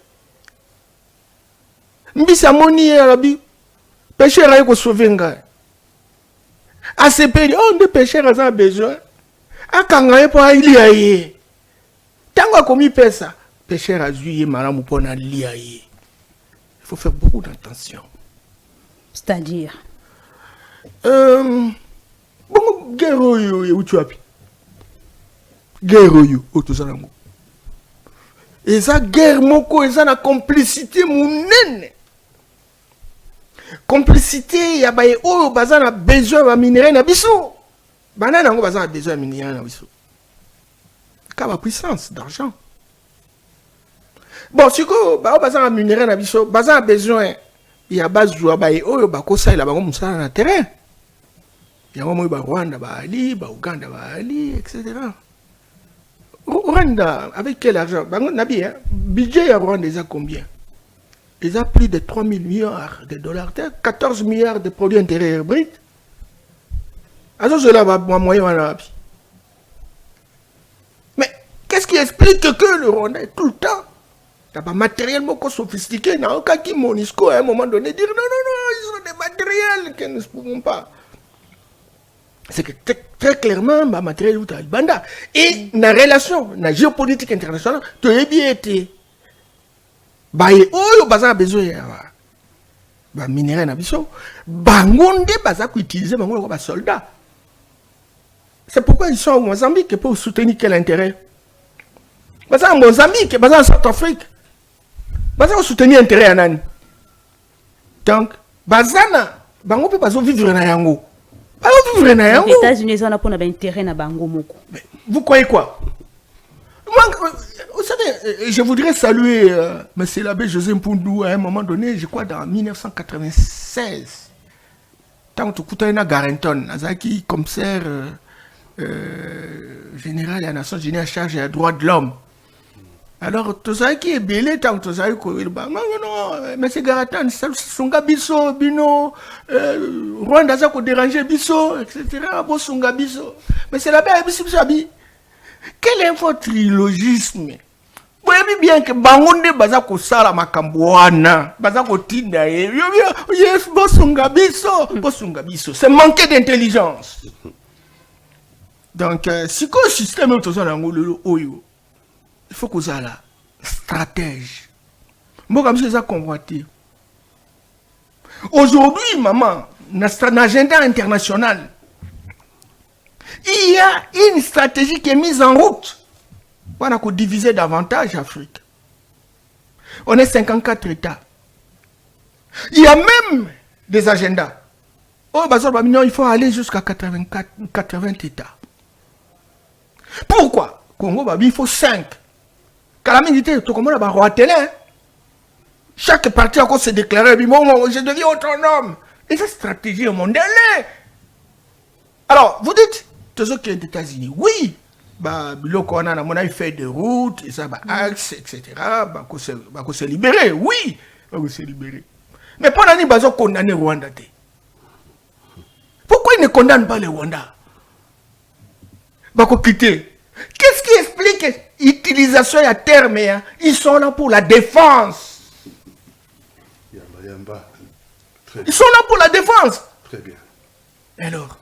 mbisa moni arabi, pêcheurs aïko sauvenga. À ces pays, on des pêcheurs ont besoin. À Kangaye pour aller tant qu'on a commis ça, pêcheur a joué madame pour aller il faut faire beaucoup d'attention. C'est-à-dire bon, guerre où tu as pu guerre où tu as et ça guerre moko et ça la complicité mounene. Complicité, il y a besoin de minerai na biso. Banana ngo besoin de minerai na biso. Ka puissance d'argent. Bon, si ko besoin de minerai na biso, besoin il y a besoin ba ko ça il a ba musala na terrain. Il y a mo ba Rwanda ba ali, ba Uganda ba ali, etc. Rwanda avec quel argent? Bango nabi budget ya Rwanda déjà combien? Ils ont plus de 3 000 milliards de dollars, 14 milliards de produits intérieurs bruts. Alors, cela va moyen. Mais qu'est-ce qui explique que le Rwanda est tout le temps, t'as pas matériellement sophistiqué, n'a aucun qui Monisco à un moment donné dire non, ils ont des matériels que nous ne pouvons pas. C'est que très clairement, ma matériel est banda. Et la relation, la géopolitique internationale, tu as bien été. Baye oyo baza besoin ya ba minerai na biso bangonde baza ko utiliser bango ko ba soldats. C'est pourquoi ils sont au Mozambique pour soutenir quel intérêt? Baza en Mozambique, baza en Centrafrique. Baza ko soutenir intérêt à nani? Donc bazana bango pe bazo vivre na yango. Bazo vivre na yango. Les États-Unis ont pour intérêt na bango moko. Vous croyez quoi? Moi, vous savez, je voudrais saluer M. l'abbé José Mpoundou à un moment donné, je crois dans 1996. Tant que tu as Garenton, Azaki, commissaire général de la Nation Unie à charge des droits de l'homme. Alors, tu sais qui est belé, tant que tu sais que non, M. Garenton, Sunga Bisso, Bino, Rwanda, ça a dérangé Bisso, etc. Sunga Bisso. Mais c'est l'abbé Bisso. Quel infotrilogisme Vous voyez bien que Bangonde Bazako Sala Makamboana, Bazako Tinda, yes, Bosungabiso, c'est manquer d'intelligence. Donc, si le système est il faut que ça la stratège. Moi, comme c'est ça convoité. Aujourd'hui, maman, dans l'agenda international, il y a une stratégie qui est mise en route. On a diviser davantage l'Afrique. On est 54 États. Il y a même des agendas. Oh, il faut aller jusqu'à 80 États. Pourquoi? Congo, il faut 5. Calamité, tout comme on a roi télé. Chaque parti a encore se déclaré, je deviens autonome. Et cette stratégie est mondiale. Alors, vous dites, tous ceux qui sont aux États-Unis, oui, on a fait des routes, et ça, axe, etc. On se libérer, oui, on se libérer. Mais pendant que nous avons condamné Rwanda, pourquoi ils ne condamnent pas le Rwanda? Qu'est-ce qui explique l'utilisation à terme? Ils sont là pour la défense. Ils sont là pour la défense. Très bien. Alors,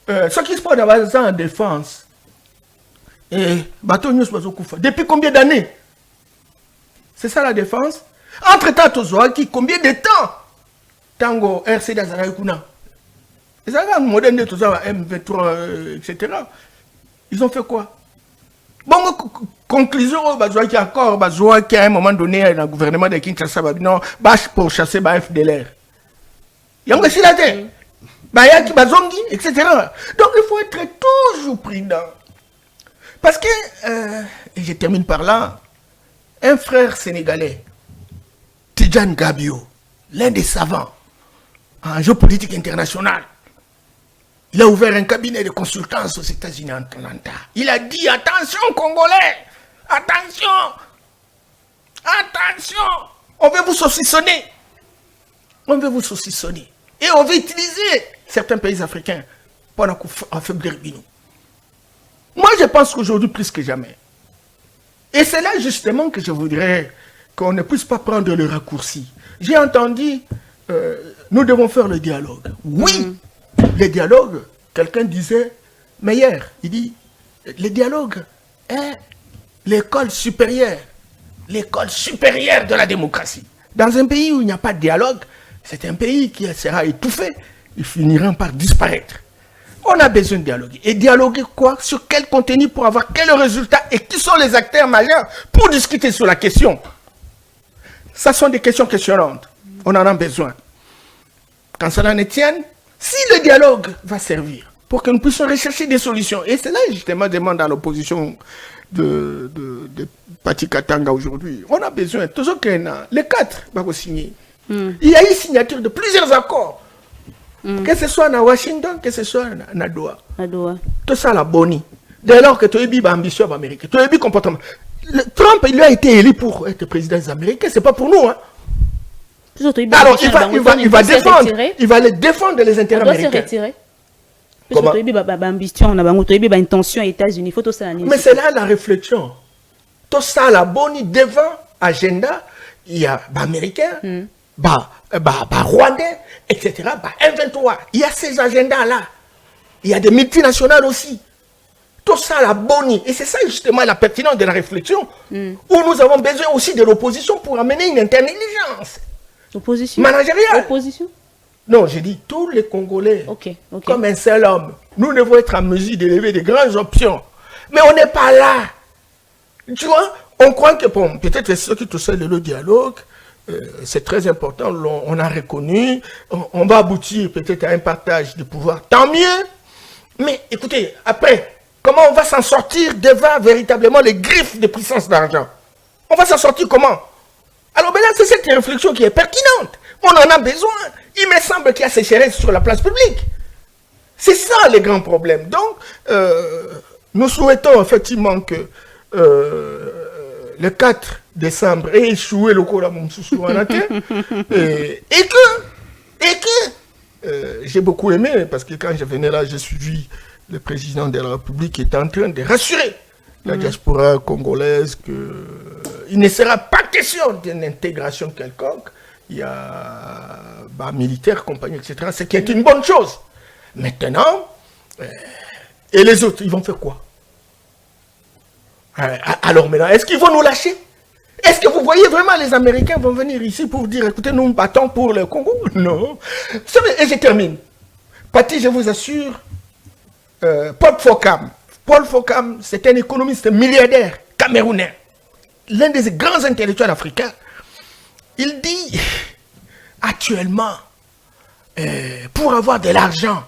ce qui se passe dans ça en défense, depuis combien d'années? C'est ça la défense? Entre-temps, combien de temps? Tango, RC d'Azaraïkouna. Les Arabes modernes, tout ça, M23, etc. Ils ont fait quoi? Bon, conclusion, qui encore, qui à un moment donné, dans le gouvernement de Kinshasa, non, pour chasser le FDLR. Il y a un aussi la tête. Etc. Donc, il faut être toujours prudent. Parce que, et je termine par là, un frère sénégalais, Tidjane Gabio, l'un des savants en géopolitique internationale, il a ouvert un cabinet de consultance aux États-Unis en Atlanta. Il a dit, attention Congolais, attention, attention, on veut vous saucissonner. On veut vous saucissonner. Et on veut utiliser certains pays africains pour affaiblir nous. Moi, je pense qu'aujourd'hui, plus que jamais, et c'est là justement que je voudrais qu'on ne puisse pas prendre le raccourci. J'ai entendu, nous devons faire le dialogue. Oui, le dialogue, quelqu'un disait, mais hier, il dit, le dialogue est l'école supérieure de la démocratie. Dans un pays où il n'y a pas de dialogue, c'est un pays qui sera étouffé, ils finiront par disparaître. On a besoin de dialoguer. Et dialoguer quoi? Sur quel contenu pour avoir quel résultat? Et qui sont les acteurs majeurs pour discuter sur la question? Ça sont des questions questionnantes. On en a besoin. Quand cela ne tienne, si le dialogue va servir pour que nous puissions rechercher des solutions, et c'est là justement demande dans l'opposition de Pati Katanga aujourd'hui, on a besoin, toujours les 4 vont signer. Il y a eu signature de plusieurs accords. Que ce soit à Washington, que ce soit à Doha. Tout ça, la bonne. Dès lors que tu as eu ambition américaine, tu as eu comportement. Trump, il a été élu pour être président des Américains, c'est pas pour nous. Hein. Alors, il va défendre, il va les défendre les intérêts américains. Comment? Mais c'est là la réflexion. Tout ça, la bonne devant agenda, il y a Américains, Rwandais, etc. M23. Il y a ces agendas-là. Il y a des multinationales aussi. Tout ça, la bonne. Et c'est ça justement la pertinence de la réflexion. Où nous avons besoin aussi de l'opposition pour amener une intelligence. Opposition? Managériale. Opposition? Non, j'ai dit tous les Congolais. Comme un seul homme. Nous devons être en mesure d'élever de grandes options. Mais on n'est pas là. Tu vois, on croit que, bon, peut-être ceux qui touchent le dialogue, c'est très important, on a reconnu, on va aboutir peut-être à un partage de pouvoir, tant mieux. Mais écoutez, après, comment on va s'en sortir devant véritablement les griffes de puissance d'argent? On va s'en sortir comment? Alors maintenant, c'est cette réflexion qui est pertinente. On en a besoin. Il me semble qu'il y a sécheresse sur la place publique. C'est ça le grand problème. Donc, nous souhaitons effectivement que le 4 décembre ait échoué le cours à mon et que j'ai beaucoup aimé, parce que quand je venais là, j'ai suivi le président de la République qui était en train de rassurer la diaspora congolaise, il ne sera pas question d'une intégration quelconque. Il y a militaires, compagnie, etc. Ce qui est une bonne chose. Maintenant, et les autres, ils vont faire quoi? Alors maintenant, est-ce qu'ils vont nous lâcher? Est-ce que vous voyez vraiment les Américains vont venir ici pour dire, écoutez, nous nous battons pour le Congo? Non. Vous savez, et je termine. Paty, je vous assure, Paul Fokam. Paul Fokam, c'est un économiste milliardaire camerounais, l'un des grands intellectuels africains. Il dit, actuellement, pour avoir de l'argent,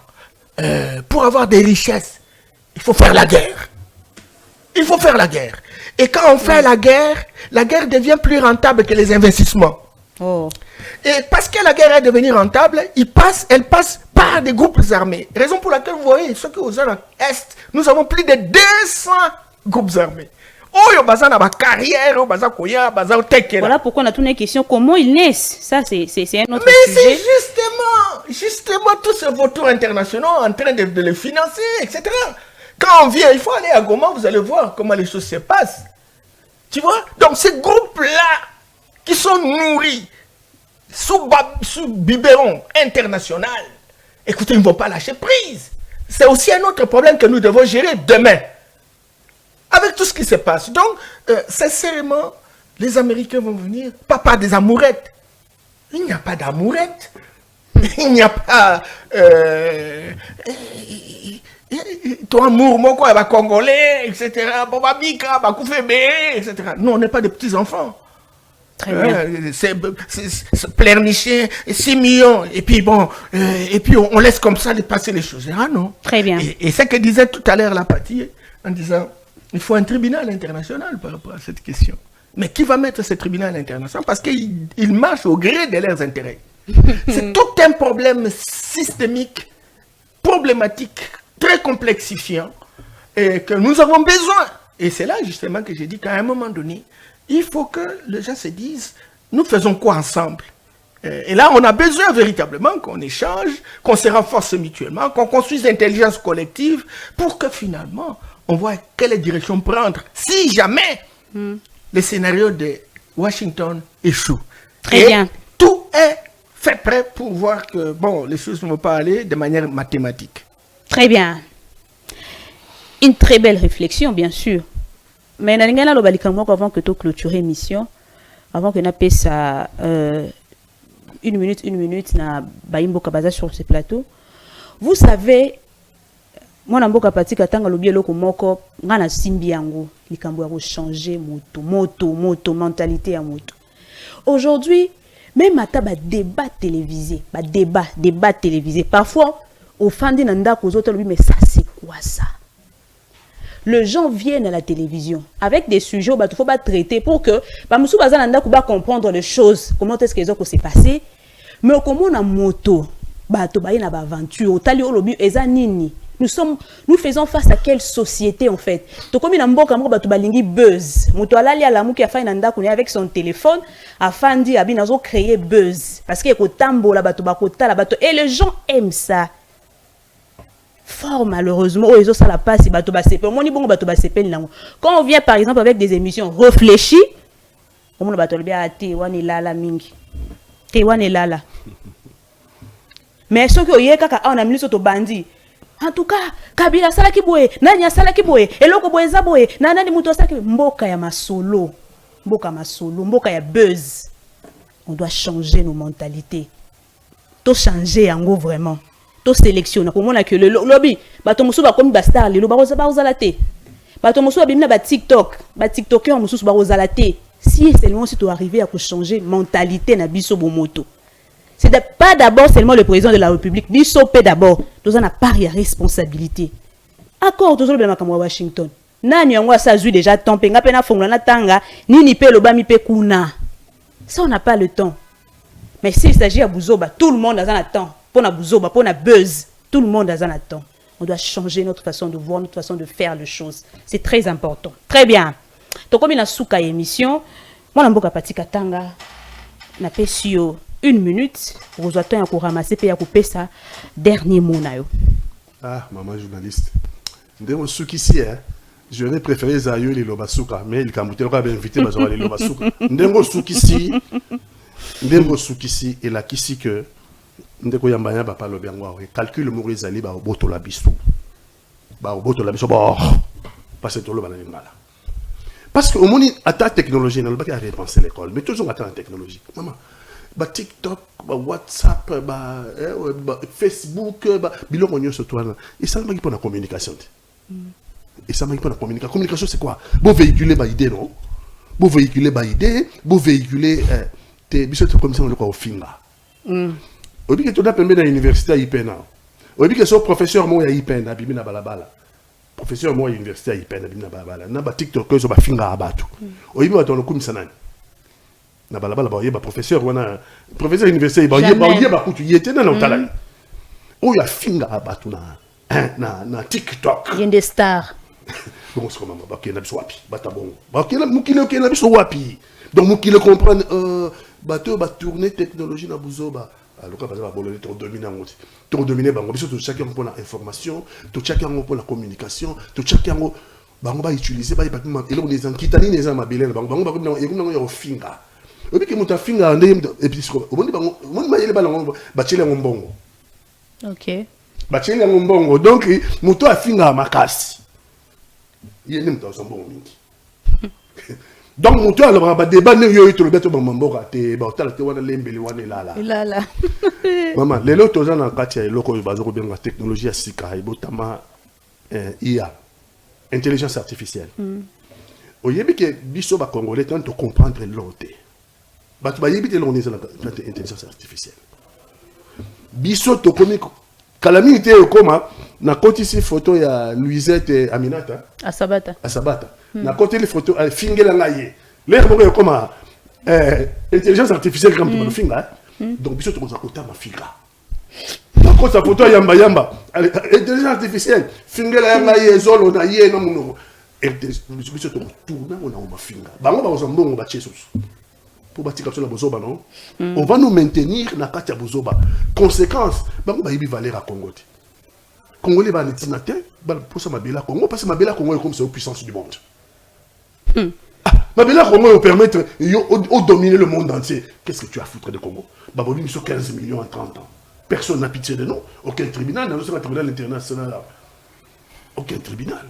pour avoir des richesses, il faut faire la guerre. Il faut faire la guerre. Et quand on fait la guerre devient plus rentable que les investissements. Oh. Et parce que la guerre est devenue rentable, elle passe par des groupes armés. Raison pour laquelle vous voyez, ceux qui aux Est, nous avons plus de 200 groupes armés. Voilà pourquoi on a tourné une question, comment ils naissent? Ça, c'est un autre Mais sujet. c'est justement tous ces vautours internationaux en train de les financer, etc. Quand on vient, il faut aller à Goma, vous allez voir comment les choses se passent. Tu vois? Donc ces groupes-là, qui sont nourris sous biberon international, écoutez, ils ne vont pas lâcher prise. C'est aussi un autre problème que nous devons gérer demain. Avec tout ce qui se passe. Donc, sincèrement, les Américains vont venir, pas des amourettes. Il n'y a pas d'amourettes. Il n'y a pas... ton amour, mon quoi, va congolais, etc. Bobabika, va koufébé, etc. Non, on n'est pas des petits-enfants. Très bien. C'est pleurnicher, 6 millions, et puis bon, et puis on laisse comme ça passer les choses. Ah non. Très bien. Et ce que disait tout à l'heure la Paty, en disant, il faut un tribunal international par rapport à cette question. Mais qui va mettre ce tribunal international? Parce qu'il marche au gré de leurs intérêts. C'est tout un problème systémique, problématique, très complexifiant, et que nous avons besoin. Et c'est là justement que j'ai dit qu'à un moment donné, il faut que les gens se disent, nous faisons quoi ensemble? Et là, on a besoin véritablement qu'on échange, qu'on se renforce mutuellement, qu'on construise l'intelligence collective pour que finalement, on voit quelle direction prendre si jamais le scénario de Washington échoue. Très bien. Tout est fait prêt pour voir que, bon, les choses ne vont pas aller de manière mathématique. Très bien. Une très belle réflexion, bien sûr. Mais avant que tu clôtures l'émission, avant que tu aies ça une minute, na Baimbo Kabaza sur ce plateau, vous savez, moi, je suis changer moto, mentalité à moto. Aujourd'hui, même à débat télévisé, débat télévisé, parfois, au fin de l'anda, mais ça, c'est quoi ça? Les gens viennent à la télévision avec des sujets où il faut traiter pour que nous comprendre les choses, comment est-ce que s'est passé. Mais comment on a moto, aventure, nous faisons face à quelle société en fait? Buzz. Avec son téléphone afin de créer buzz. Parce que et les gens aiment ça. Fort malheureusement, quand on vient par exemple avec des émissions réfléchies, mais ce que on a mis sur bandi. En tout cas, Kabila salaki boye, nani salaki boye, eloko boye za boye, nani muto salaki mboka ya masolo, mboka ya buzz. On doit changer nos mentalités. To changer yango vraiment. To sélectionner pour moi que le lobby, bato musu ba komi ba star lelo ba ozala te. Bato musu ba bimna ba TikTok, ba TikToker musu ba ozala te. Si seulement si tu arriver à changer mentalité na biso bomoto. C'est pas d'abord seulement le président de la République, Bissopé d'abord, nous avons part de responsabilité. Accord, nous avons à Washington. Nani on ça déjà temps, penga pena fongla tanga, ni pe loba mi pe kuna. Ça on n'a pas le temps. Mais s'il s'agit à Bouzoba, tout le monde a un temps. Pour na Bouzoba, pour na buzz, tout le monde a un temps. On doit changer notre façon de voir, notre façon de faire les choses. C'est très important. Très bien. Donc comme il a souka émission, moi n'amboka pati katanga na pesio 1 minute pour vous attendre pour ramasser et couper ça dernier mot na yo. Ah maman journaliste ndemo suki ici hein J'aurais préféré Zayo et Lobasuka, mais il a invité les Lobasuka. Ndengo Sukisi, et la Kisi que Ndeko Yambanya va pas le bien voir. Calcule Maurice Ali, Boto la Bissou. Boto la Bissou, parce que tout le monde est malade. Parce que au moins, à ta technologie, on n'a pas qu'à repenser l'école, mais toujours à ta technologie. Maman, TikTok, WhatsApp, Facebook, bilon on y sur toi, et ça m'a dit pour la communication. Et ça m'a dit pour la communication. Communication, c'est quoi? Vous véhiculez ma idée, non? Vous véhiculez ma idée, vous véhiculez tes bisous comme ça, on le croit au finga. Au bout que tu as permis dans l'université à Ipena. Au bout que son professeur, moi, à Ipena, Bibina Balabala. Professeur, moi, à l'université à Ipena, Bibina Balabala. N'a pas TikTok, ils ont pas finga à battre. Au bout, on a comme ça. Na balabala ba yeba professeur wana professeur université ba yeba kutu yete na notala o ya finga abatu na TikTok il y a des stars bon c'est comment ba kena biso wapi bata bon ba kena mukile biso wapi donc mukile comprendre bateau ba tourner technologie na buzoba alors quand ba bolole to dominer ngoti to dominer bango biso to chacun pour la information to chacun pour la communication to chacun bango ba utiliser ba batuma et là on les enkitani les amabele bango ba ko ya finga. Et puis, il y a un épiscope. Il y a un bongo. Ok. Il y a un bongo. Donc, il y a un makasi. Il y a un bongo. Donc, il y a un débat. Il y a un bongo. Il y a un là. Maman, les autres, ils ont une technologie à Sika. IA. Intelligence artificielle. Il y a que biso ba congolais tant de comprendre l'autre. Bah tu vas y éviter l'intelligence artificielle. Biso to komi calamité comme na côté ici photo ya Louisette et Aminata. Asabata. Na côté les photos fingela ngaye. L'air mo comme intelligence artificielle comme tu finga. Donc biso to ko côté ma finga. Na côté photo yamba. Intelligence artificielle fingela ngaye zolo na ye na muno. Et biso to tourner on a ma finga. Bango ba ozambongo ba chesus. Pour bâtir la bozoba non on va nous maintenir na kati ya bozoba conséquence bango ba yibi valeur à Congo Congolais ba netinateur ba pour ça mabela Congo parce que mabela Congo est comme c'est aux puissances du monde mabela Congo permettre au dominer le monde entier. Qu'est-ce que tu as foutre de Congo ba boni sur 15 millions en 30 ans, personne n'a pitié de nous, aucun tribunal dans le tribunal international, aucun tribunal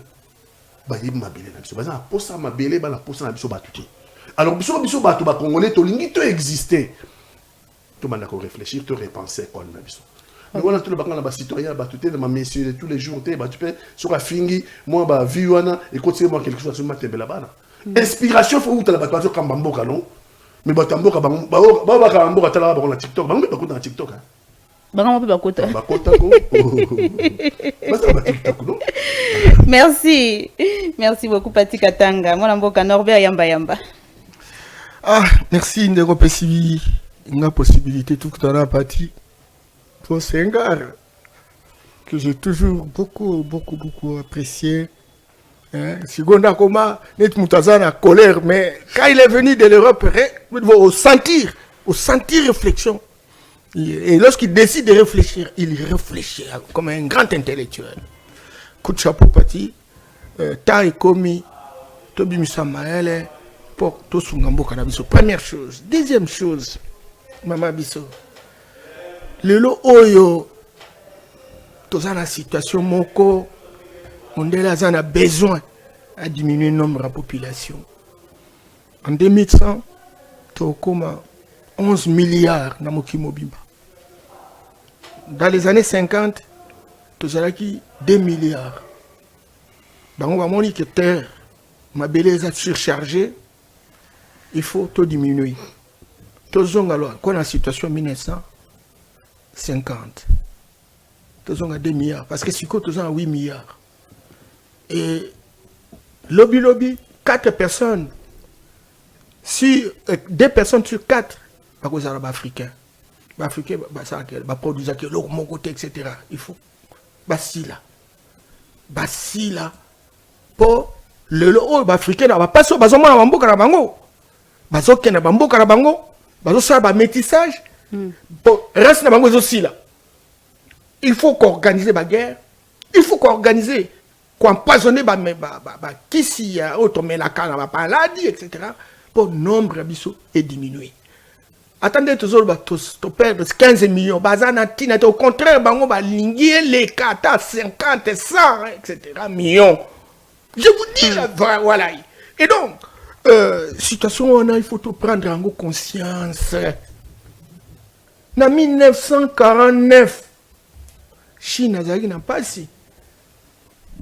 ba yibi mabela na biso ba pour ça mabela ba la pour ça na biso ba tuti. Alors, biso bato ba congolais to lingi to exister. To manda ko réfléchir, to repenser quoi na biso. Mais voilà tout le bagana ba citoyen ba tout de ma messieurs de tous les jours te ba tu peux sur la fingi moi ba viwana et continuer moi quelque chose sur ma tembela bana. Inspiration faut outa la bato kamba mboka non. Mais ba tamboka ba kamba mboka tala ba na TikTok, ba ko na TikTok hein. Merci. Merci beaucoup Pati Katanga. Mon amboka Norbert Yamba. Ah, merci Ndeko Pesibi. Une possibilité tout à l'heure Pati. Pour Sengar que j'ai toujours beaucoup apprécié. Seconda Koma, net Moutazana colère, mais quand il est venu de l'Europe, au sentir réflexion. Et lorsqu'il décide de réfléchir, il réfléchit comme un grand intellectuel. Coup de chapeau Pati, Ta et Komi, Tobi Musamaele, pour Tosungambo Kanabiso. Première chose. Deuxième chose, Mama Biso. Le lo oyo, dans la situation moko, on a besoin de diminuer le nombre de la population. En 2100, Tokoma 11 milliards na moki mobimba. Dans les années 50, tozalaki 2 milliards. Bango ba moni que terre ma beleza surchargée, il faut tout diminuer. Tozonga alors quoi la situation 1950. Tozonga 2 milliards parce que si ko tozonga 8 milliards. Et lobby 4 personnes. Si 2 personnes sur 4 à cause d'Arabes africains. Africains produisent mon côté, etc. Il faut basila pour le lot africain n'a pas sur bazo mona bamboka na bango bazo kena bamboka na bango bazo ça ba métissage pour reste na bango aussi là. Il faut qu'organiser la guerre, il faut qu'organiser empoisonner kisi ya otomelaka na ba maladie etc. Pour nombre biso est diminué. Attendez toujours to perdre 15 millions bazana tina au contraire bango ba lingier les 4 50 100 etc. millions. Je vous dis la vraie, voilà. Et donc situation on a il faut tout prendre en conscience. Na 1949 Chine azaki na pasi.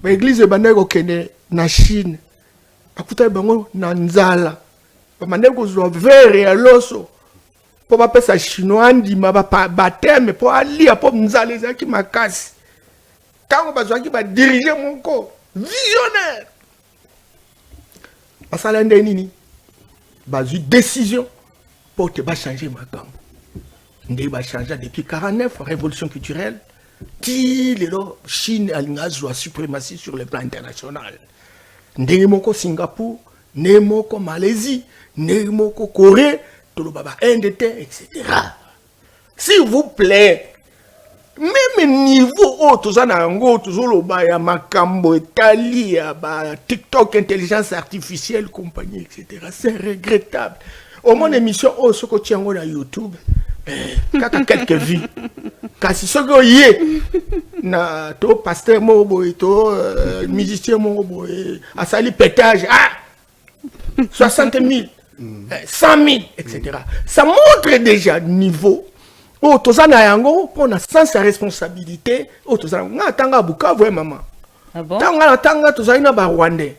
Ba église bandeko kende na Chine. Akuta bango na nzala. Ba bandeko zo vere ya loso. Po ba pesa chinois ndima ba baptême po alia po nzala ezaki makasi. Tango bazwaki ba diriger monko visionnaire. Basala nini? Bazu décision pour te ba changer makambo. Ndé ba changer depuis 49 révolution culturelle. Qui les Chine a suprématie sur le plan international. Némoko Singapour, Némoko Malaisie, Némoko Corée, tout le baba NDT, etc. S'il vous plaît, même niveau haut, tout ça n'a pas toujours le baya Makambo, Italie, TikTok, intelligence artificielle, compagnie, etc. C'est regrettable. Au moins, émission, ce que tu as sur YouTube. Quelques vies. Car si ce que y na to pasteur mobo to musicien mobo a sali pétage 60 000 100 000 etc. Ça montre déjà niveau où tous en yango pour na sens à responsabilité où tous en tanga Bukavu maman. Ah bon? Tanga tous en ba Rwandais.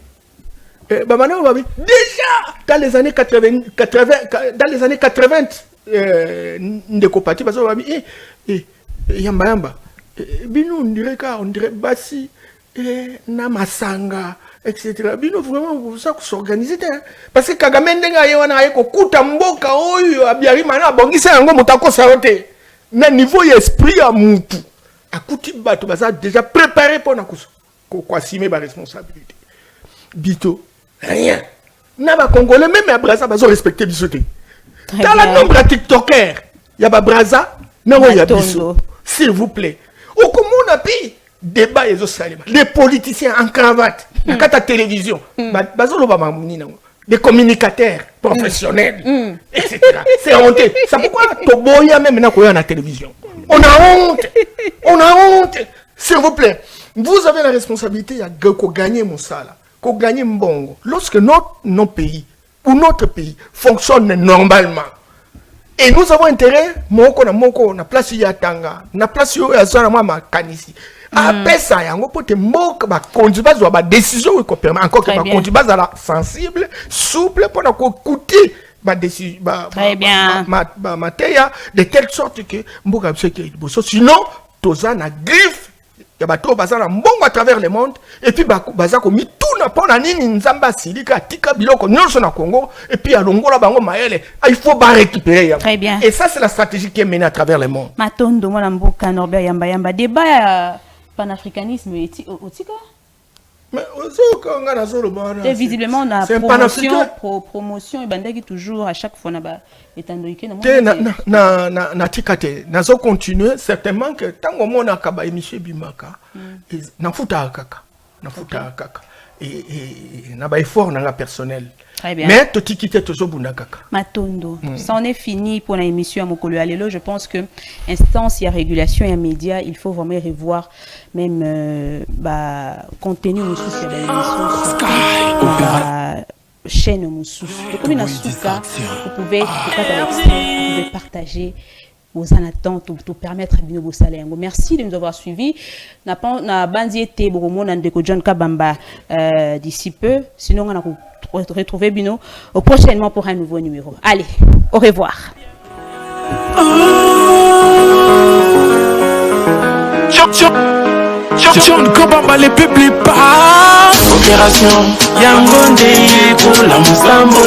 Déjà dans les années 80 dans les années 80 ndeko pati bazo babi yamba bino on dirait basi na masanga etc. Bino vraiment vous ça s'organiser parce que Kagame ndenga ye wana ayeko kuta mboka oyo abiari mana bongisa yango mutako saote na niveau ya esprit ya mutu akuti bato baza déjà préparé pour na ko assumer ba responsabilité bito rien na ba congolais même à Brazza bazo respecter bisoté. Dans le nombre de TikTokers, il y a Braza, s'il vous plaît. Au comment on a pris débat les politiciens en cravate, dans la télévision, des communicateurs professionnels, etc. C'est honteux. C'est pourquoi Toboya même dans la télévision. On a honte. On a honte. S'il vous plaît, vous avez la responsabilité de gagner mon salaire, de gagner mon bongo. Lorsque notre pays ou notre pays fonctionne normalement. Et nous avons intérêt, moko na place ya tanga, na place yo ya zona ma kanisi. Après ça, yango pote moko ba kondiba zo ba décision ko permet encore que ba kondiba za sensible, souple pour na ko écouter ba décision ba mateya de telle sorte que mboka bseke boso sinon toza na griffe ya bato bazana mbongo à travers le monde et puis baza ko mi tout na pona nini nzamba silika tika biloko nyonso na Congo et puis alongola bango maele il faut ba récupérer. Très bien. Et ça c'est la stratégie qui est menée à travers le monde. Matondo mwana mboka Norbert Yamba débat panafricanisme otika. Mais c'est visiblement la promotion et bandaki toujours à chaque fois na ba etandoike na tikate nazo continuer certainement que tango mona kaba émission bimaka na futa kaka et na ba effort na personnel. Très bien. Mais totikite tozo bunda kaka. Matondo, ça en est fini pour l'émission à Mokolo Alelo. Je pense que instance et régulation et médias, il faut vraiment revoir même contenu mususu ya l'émission chaîne mususu. Comme une asuka, vous pouvez partager vos attentes pour permettre de vos salaires. Merci de nous avoir suivis. Na bandi été Boromo Nandeko John Kabamba d'ici peu. Sinon on a retrouvé Bino prochainement pour un nouveau numéro. Allez, au revoir. John Kabamba les publie pas. Opération Yangonde pour la Moussambo